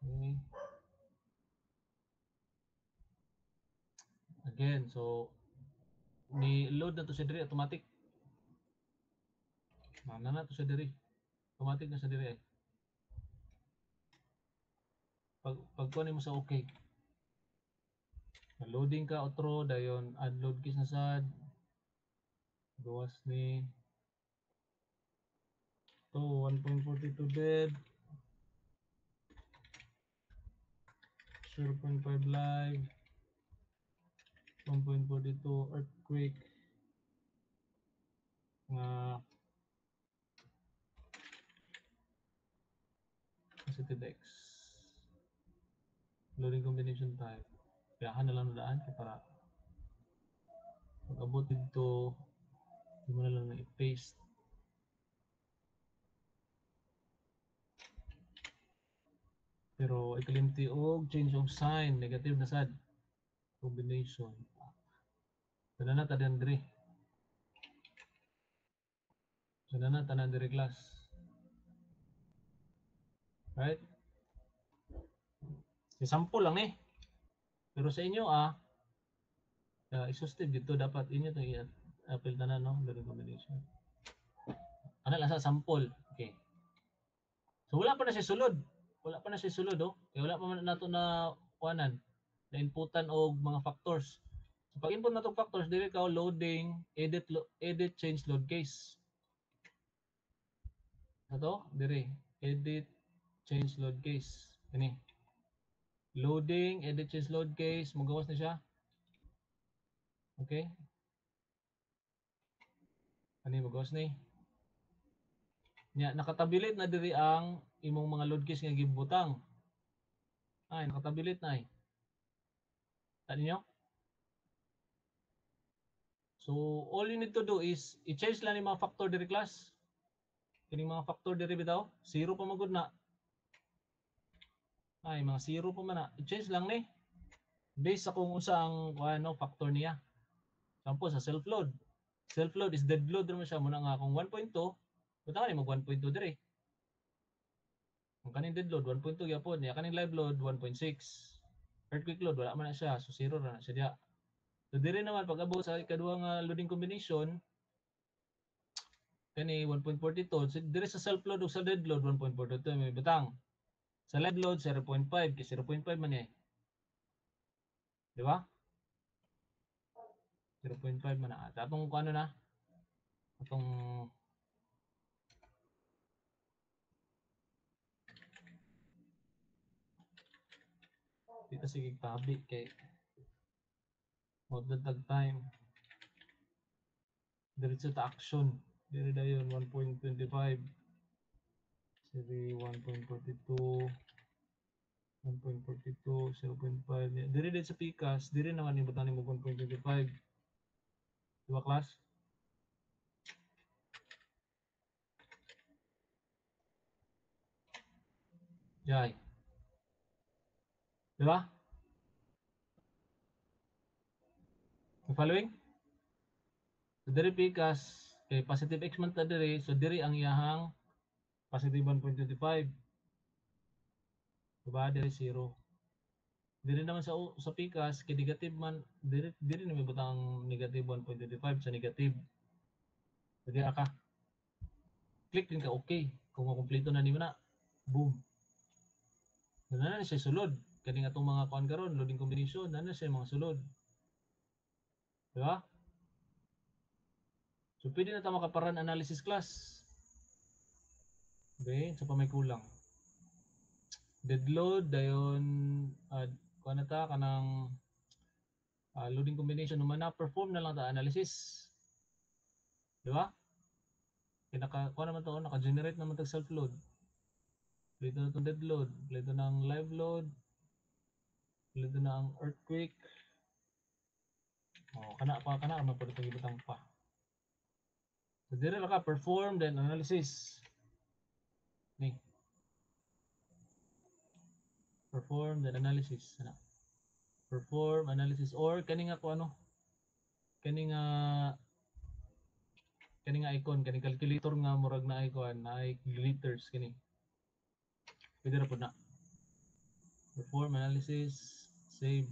Speaker 1: Okay. Again, so ni load na to sa diri automatic. Na to sa diri. Automatic na sa diri. pag kunin mo sa okay. Loading ka outro dayon add load keys na sad. Gawas ni to 1.42 dead. 0.5 live. 1.42 earthquake nga positive X. Loading combination type. Kaya na lang daan para pag abot dito di mo na lang na i-paste. Pero ikalimti og change of sign negative na sad combination. Sana na tanan diri. Sana na tanan diri class. Right? Sample lang Pero sa inyo isustive dito dapat inyo to i-apply tanan no loading combination. Ana lang sa sample. Okay. So wala pa na siya sulod. Wala pa na siya sulod Kaya wala pa man nato na kuanan na inputan og mga factors. So pag input nato factors dili ka loading, edit change load case. Ato diri edit change load case. Kani. Loading, edit change load case, magawas na siya. Okay? Ani magawas ni. Nya nakatabilit na diri ang imong mga load case nga gibutang. Ay nakatabilit na Tani nyo? So all you need to do is i-change lang yung mga factor diri class. Kining mga factor diri bitaw, zero pa magud na. Ay mga zero pa man na. I-change lang ni. Based sa kung unsa ang factor niya. Example sa self load. Self load is dead load naman siya muna nga kung 1.2, buta ni mag 1.2 diri. Ang kaning dead load 1.2 gyapon, ya kaning live load 1.6. Earthquake load wala man na siya, so zero na siya diha. So diri naman pag abot sa ikaduha nga loading combination kani 1.42, so diri sa self load ug sa dead load 1.42 may butang. Sa live load 0.5 kay 0.5 man Di ba? 0.5 man na. Atong kung ano na? Atong dito sige public kay magdagdag time. Diretso ta action. Diri dayon 1.25. Sige 1.42. 1.42, 0.5. Diri din sa PCAS, diri naman ibutan mo 1.25. Diba class? Jai. Diba? Following? So diri PCAS, kay positive X man ta diri, so diri ang iyahang positive 1.25. Diba? Diri 0. Diri naman sa PCAS, kay negative man, diri na may butang negative 1.25 sa negative. So diri ka. Click din ka okay. Kung makumpleto na nimo na, boom. So na siya sulod. Kani atong mga kuan karon, loading combination, na siya mga sulod. Diba? So pwede na ta makaparan analysis class. Okay, so pa may kulang. Dead load dayon kuan na ta kanang loading combination naman na perform na lang ta analysis. Di ba? Kaya kuan naman to, naka-generate naman tag self load. Plito na itong dead load, plito na ang live load, plito na ang earthquake. Kana man po itong ibutang pa. So dire ra ka perform then analysis. Ni. Perform then analysis. Perform analysis or kani nga kani nga icon, kani calculator nga murag na icon, na glitters kani. Pwede ra po na. Perform analysis, save.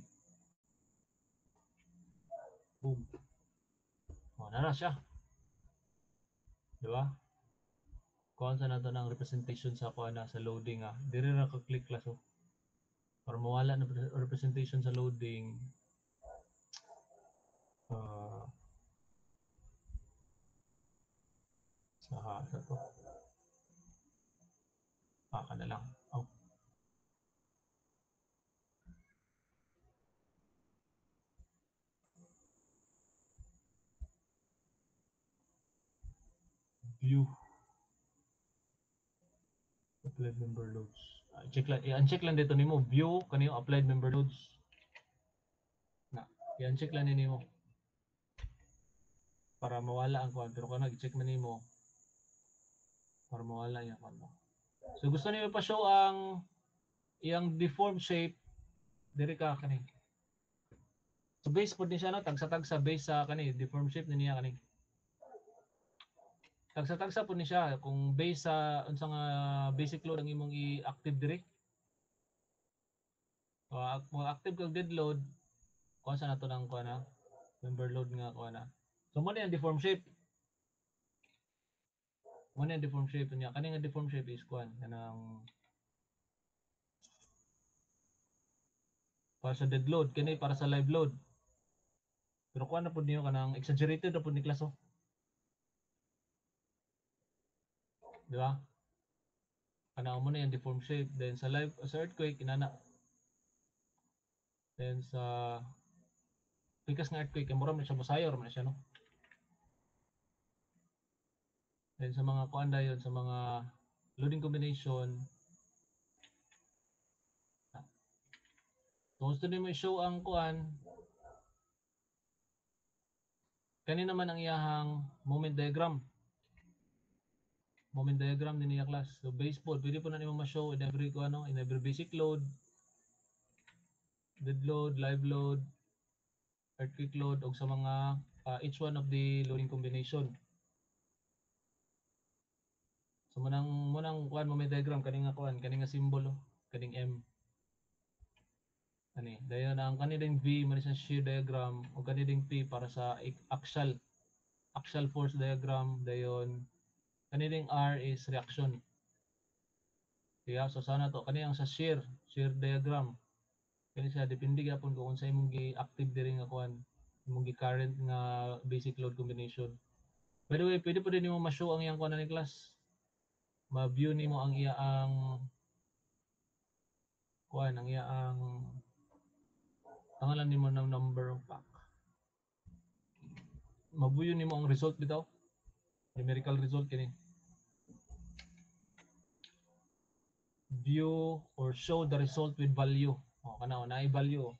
Speaker 1: Boom. Na siya. Di ba? Kuha sa nato ng representation sa kuha na sa loading Dire ra ka click class para mawala na representation sa loading. Sa to. Baka na lang. Oh. View. Applied member loads. Check lang, i-uncheck lang dito nimo view kaniyo applied member loads. Na, i-uncheck lang nimo para mawala ang kuan pero kung nag-check man nimo para mawala yung kuan mo. So gusto niyo pa-show ang iyang deformed shape diri ka kani. So base pod ni siya no tagsa-tagsa base sa kani deformed shape niya kani. Tagsa-tagsa po ni siya kung base sa unsa nga basic load ang imong i-active diri. Kung active kag dead load, kuha sa nato nang kuha na member load nga kuha na. So mo na yung deform shape. Mo na yung deform shape niya. Kani nga deform shape is kuha kanang para sa dead load, kani para sa live load. Pero kuha na po niyo kanang exaggerated na po ni klaso. Di ba? Kana mo na yung deform shape. Then sa live sa earthquake inana. Then sa pikas nga earthquake mura man siya mosayor man siya no. Then sa mga kuan dayon sa mga loading combination kung gusto nimo i-show ang kuan kani naman ang iyahang moment diagram. Moment diagram din niya class. So base po, pwede po na nimo ma-show in every kuan in every basic load, dead load, live load, earthquake load og sa mga each one of the loading combination. So munang kuan moment diagram kani nga kuan, kani nga simbolo, kaning M. Ani, dayon ang kani ding V man sa shear diagram o kani ding P para sa axial force diagram, dayon kani ding R is reaction. Kaya so sana to kani ang sa shear diagram. Kani siya depende gyapon kung unsa imong gi-active diri nga kuan, imong gi-current nga basic load combination. By the way, pwede po din nimo ma-show ang iyang kuan ni class. Ma-view nimo ang iyang kuan, ang iyang tangalan nimo ng number of pack. Mabuyo nimo ang result bitaw. Numerical result kini. View or show the result with value. O kana na i-value.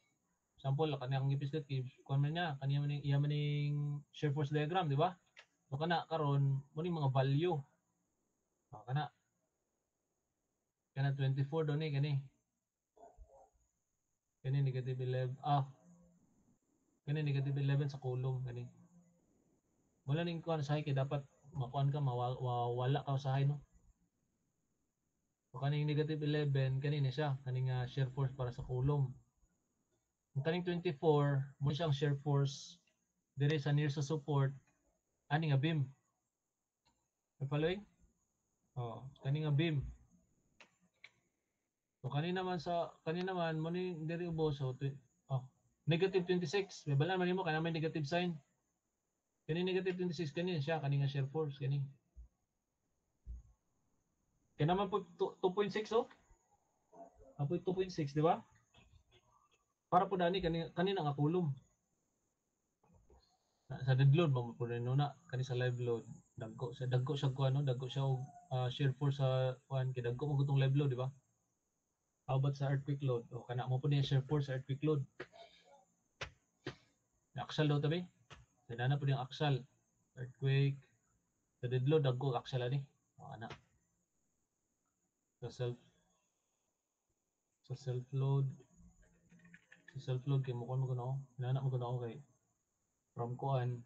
Speaker 1: Sample kani ang gipiskat kuan man niya, kaniya man iya maning shear force diagram, di ba? So kana karon mo ning mga value. O kana 24 daw ni kani. Kani negative 11. Kani negative 11 sa column kani. Wala ning kuan sa kay dapat makuan ka mawala ka usahay no. So kaning negative 11 kani ni siya, kaning shear force para sa column. Ang kaning 24 mo siyang shear force dire sa near sa support ani nga beam. Following? Kani nga beam. So kani naman mo ni diri ubos so negative 26. May balan man mo kana may negative sign. Kani negative 26 kani siya kani nga shear force kani. Kaya naman po 2.6 oh. Apoy 2.6 di ba? Para po dani kanina nga kulom. Sa dead load mo po rin na kani sa live load. Dagko siya kuan no, dagko siya og shear force sa kuan kay dagko mo gutong live load di ba? How about sa earthquake load? O kana mo po niya shear force sa earthquake load. Axial load tabi. Dana po yung axial earthquake. Sa dead load dagko axial ani. O ana. Sa self load kay mo kon mo kuno nana mo kuno kay from kuan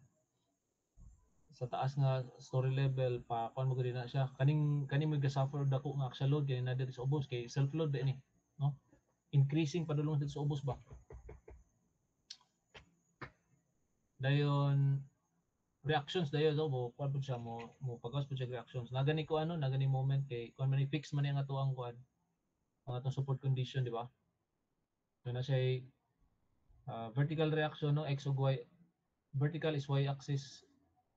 Speaker 1: sa taas nga story level pa kuan mo gud na siya kaning may suffer dako nga axial load kay na diri sa ubos kay self load ba ni no increasing padulong dito sa ubos ba dayon reactions dayon so mo kuan pud siya mo pagawas pud siya reactions nagani ko nagani moment kay kuan man fix man ang ato ang kuan ang atong support condition di ba So na siya vertical reaction no, x ug y. Vertical is y axis,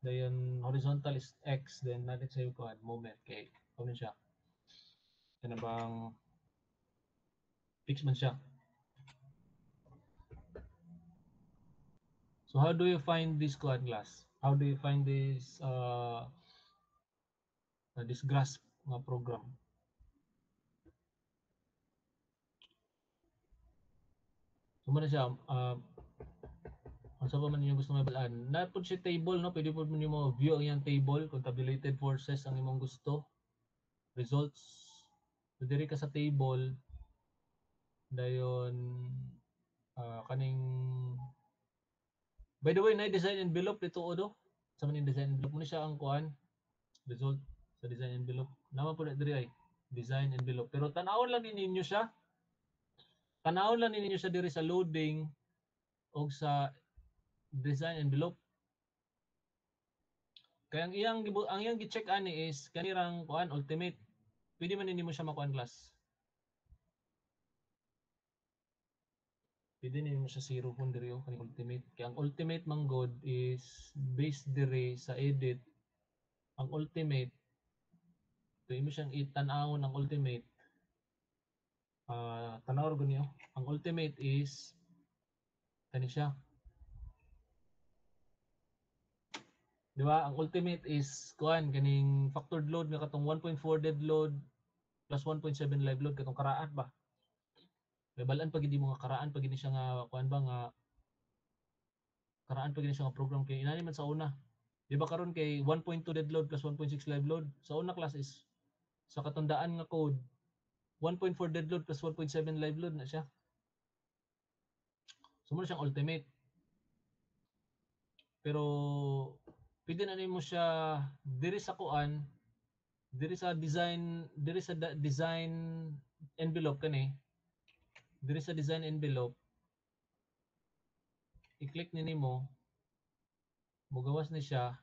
Speaker 1: dayon horizontal is x, then natin sa kuan moment kay ano siya. Kana bang fix man siya. So how do you find this kuan class? How do you find this grasp nga program? So man siya sa pa man yung gusto mo ibalaan. Na pud siya table no, pwede pud mo view ang iyang table kung tabulated forces ang imong gusto. Results. So diri ka sa table dayon kaning by the way na design envelope dito odo. Sa man design envelope mo ni siya ang kuan result sa design envelope. Naman po na diri ay design envelope. Pero tanawon lang ninyo siya. Tanawon lang ninyo siya diri sa loading o sa design envelope. Kaya ang iyang gi-check ani is kanirang kuan ultimate. Pwede man nimo siya makuan class. Pwede nimo siya zero kung diri o kaning ultimate. Kaya ang ultimate man god is based diri sa edit. Ang ultimate pwede mo siyang itan-awon ang ultimate. Tanawon ko niyo. Ang ultimate is kani siya. Di ba? Ang ultimate is kuan kaning factored load nga katong 1.4 dead load plus 1.7 live load katong karaan ba. May balaan pag hindi mo nga karaan pag hindi siya nga kuan ba nga karaan pag hindi siya nga program kay inani man sa una. Di ba karon kay 1.2 dead load plus 1.6 live load. Sa una class is sa katundaan nga code 1.4 dead load plus 1.7 live load na siya. Sumo siyang ultimate. Pero pwede na nimo siya diri sa kuan diri sa design envelope kani diri sa design envelope i-click ni nimo mugawas ni siya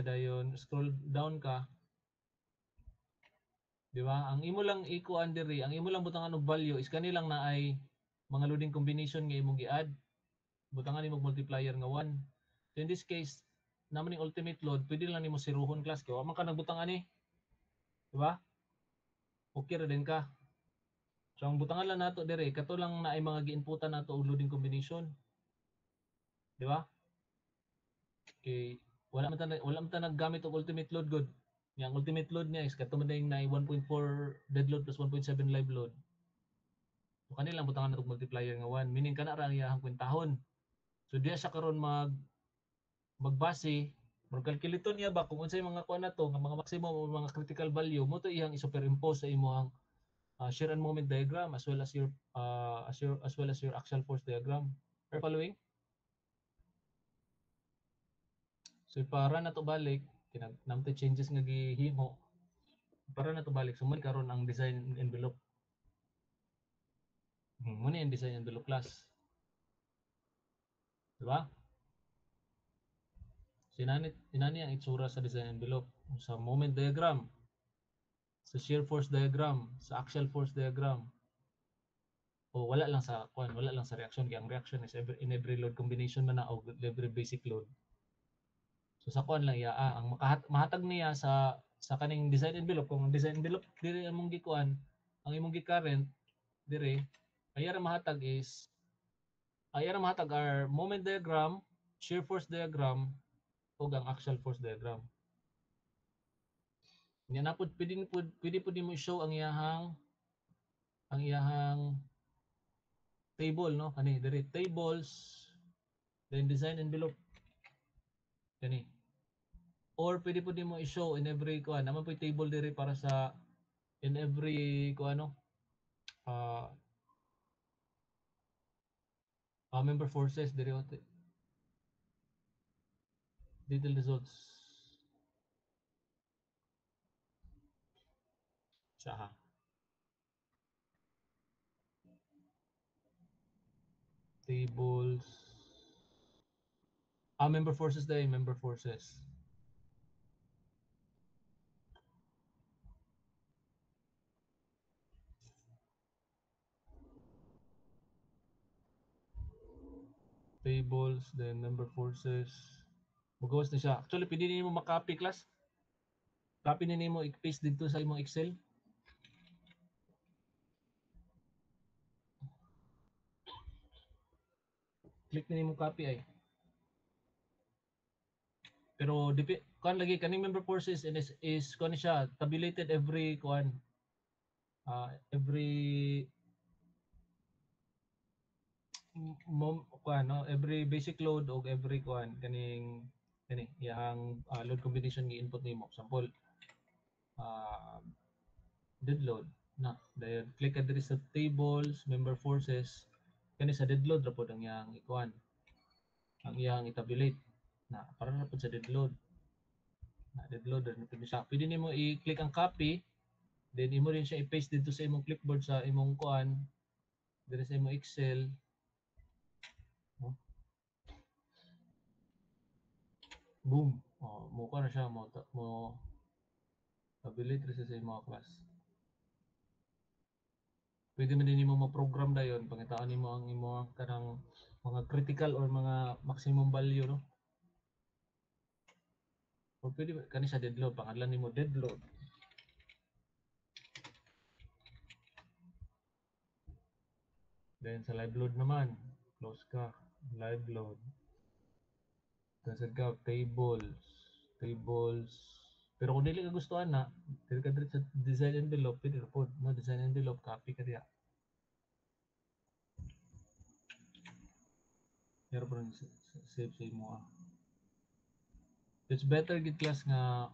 Speaker 1: dayon scroll down ka di ba ang imo lang ikuan diri ang imo lang butangan og value is kanilang na ay mga loading combination nga imong gi-add butangan nimo multiplier nga 1 so in this case naman yung ultimate load pwede lang nimo siruhon class kay wa man ka nagbutang ani di ba okay ra din ka. So ang butangan lang nato dire kato lang na ay mga gi-inputan nato og loading combination. Di ba? Kay wala man ta naggamit og ultimate load god. Yang ultimate load niya is kato man na 1.4 dead load plus 1.7 live load. So kanilang butangan nato multiplier nga 1 meaning kana ra iyang kwentahon. So diya siya karon magbase magkalkulator niya ba kung unsay mga kuan nato nga mga maximum o mga critical value mo to iyang i-superimpose sa imong shear and moment diagram as well as your axial force diagram. Are you following? So para na to balik namto changes nga gihimo. Para na to balik so man karon ang design envelope. Mo ni ang design envelope class. Di ba? Inani ang itsura sa design envelope sa moment diagram, sa shear force diagram, sa axial force diagram. O wala lang sa wala lang sa reaction kaya ang reaction is in every load combination man na o every basic load. So sa kuan lang iya ang mahatag niya sa kaning design envelope kung ang design envelope diri among gikuan ang imong gi-current dire ayara mahatag are moment diagram, shear force diagram ug ang axial force diagram. Nya na pud pwede pud nimo i-show ang iyahang table no kani dire tables then design envelope kani or pwede pud nimo i-show in every kuan naman pud table dire para sa in every kuano uh, member forces dire detailed results sa tables member forces day member forces tables, then member forces. Magawas na siya. Actually, pwede nimo makopy class. Copy na nimo, i-paste dito sa imong Excel. Click na nimo copy ay. Pero kuan lagi kaning member forces is kuan siya tabulated every kuan every kuan no every basic load o every kuan kaning yang load combination gi input nimo. Example dead load na dahil click ka diri sa tables member forces kani sa dead load ra pod ang yang ikuan ang iyang itabulate na para na pod sa dead load na dead load na pwede siya pwede nimo i-click ang copy then imo rin siya i-paste dito sa imong clipboard sa imong kuan diri sa imong Excel no? Boom mo ka na siya mo tabulate rin sa imong class. Pwede man din nimo ma-program dayon pangitaan nimo ang imong kanang mga critical or mga maximum value no. O pwede kani sa dead load pangalan nimo dead load. Then sa live load naman, close ka, live load. Tasad ka tables. Pero kung dili ka gustuhan na, dili ka sa design envelope, pwede po, no design envelope, copy ka diya. Pero po save sa imo. It's better gid class nga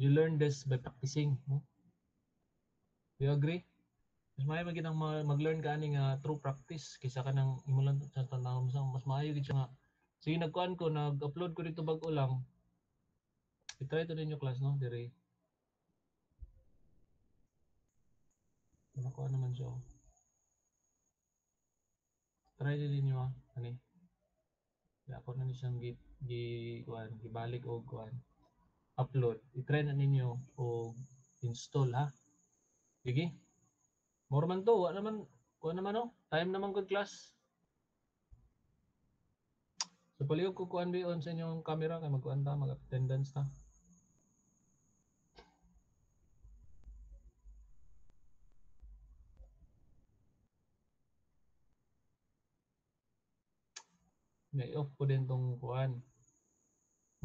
Speaker 1: you learn this by practicing, no? You agree? Mas maayo magid ang mag-learn ka ani nga through practice kaysa ka nang imo lang sa tanawon sa mas maayo gid siya nga. Sige nagkuan ko, nag-upload ko dito bag-o lang. I-try to ninyo class no, dire. Nakuha naman siya. Try din ninyo ani. Ya ako na ni siyang kuan, gibalik og kuan. Upload. I-try na ninyo o install ha. Sige. More man to, wa naman kuan naman no. Time naman good class. So palihog ko kuan on sa inyong camera kay magkuan ta, mag-attendance ta. May-off ko din tong kuan.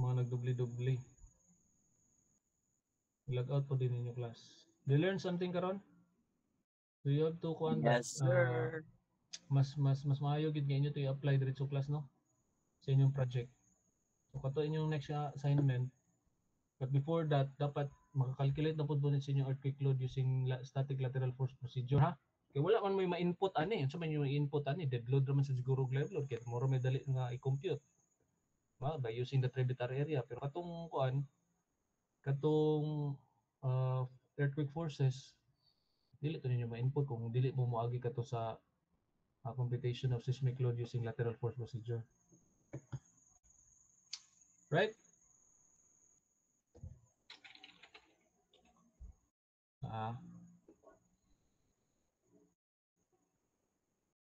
Speaker 1: Mga nagdubli-dubli. Log out po din ninyo class. Do you learn something karon? Do you have to kuan
Speaker 2: Yes, sir.
Speaker 1: mas maayo gid nga inyo to i-apply diretso class no sa inyong project. So kato inyong next assignment. But before that, dapat makakalculate na po doon sa inyong earthquake load using static lateral force procedure ha. Kaya wala man may ma-input ani. Unsa man yung i-input ani? Dead load naman sa siguro live load. Kaya moro may dali nga i-compute. By using the tributary area. Pero katong earthquake forces, dili to ninyo ma-input kung dili mo moagi kato sa computation of seismic load using lateral force procedure. Right?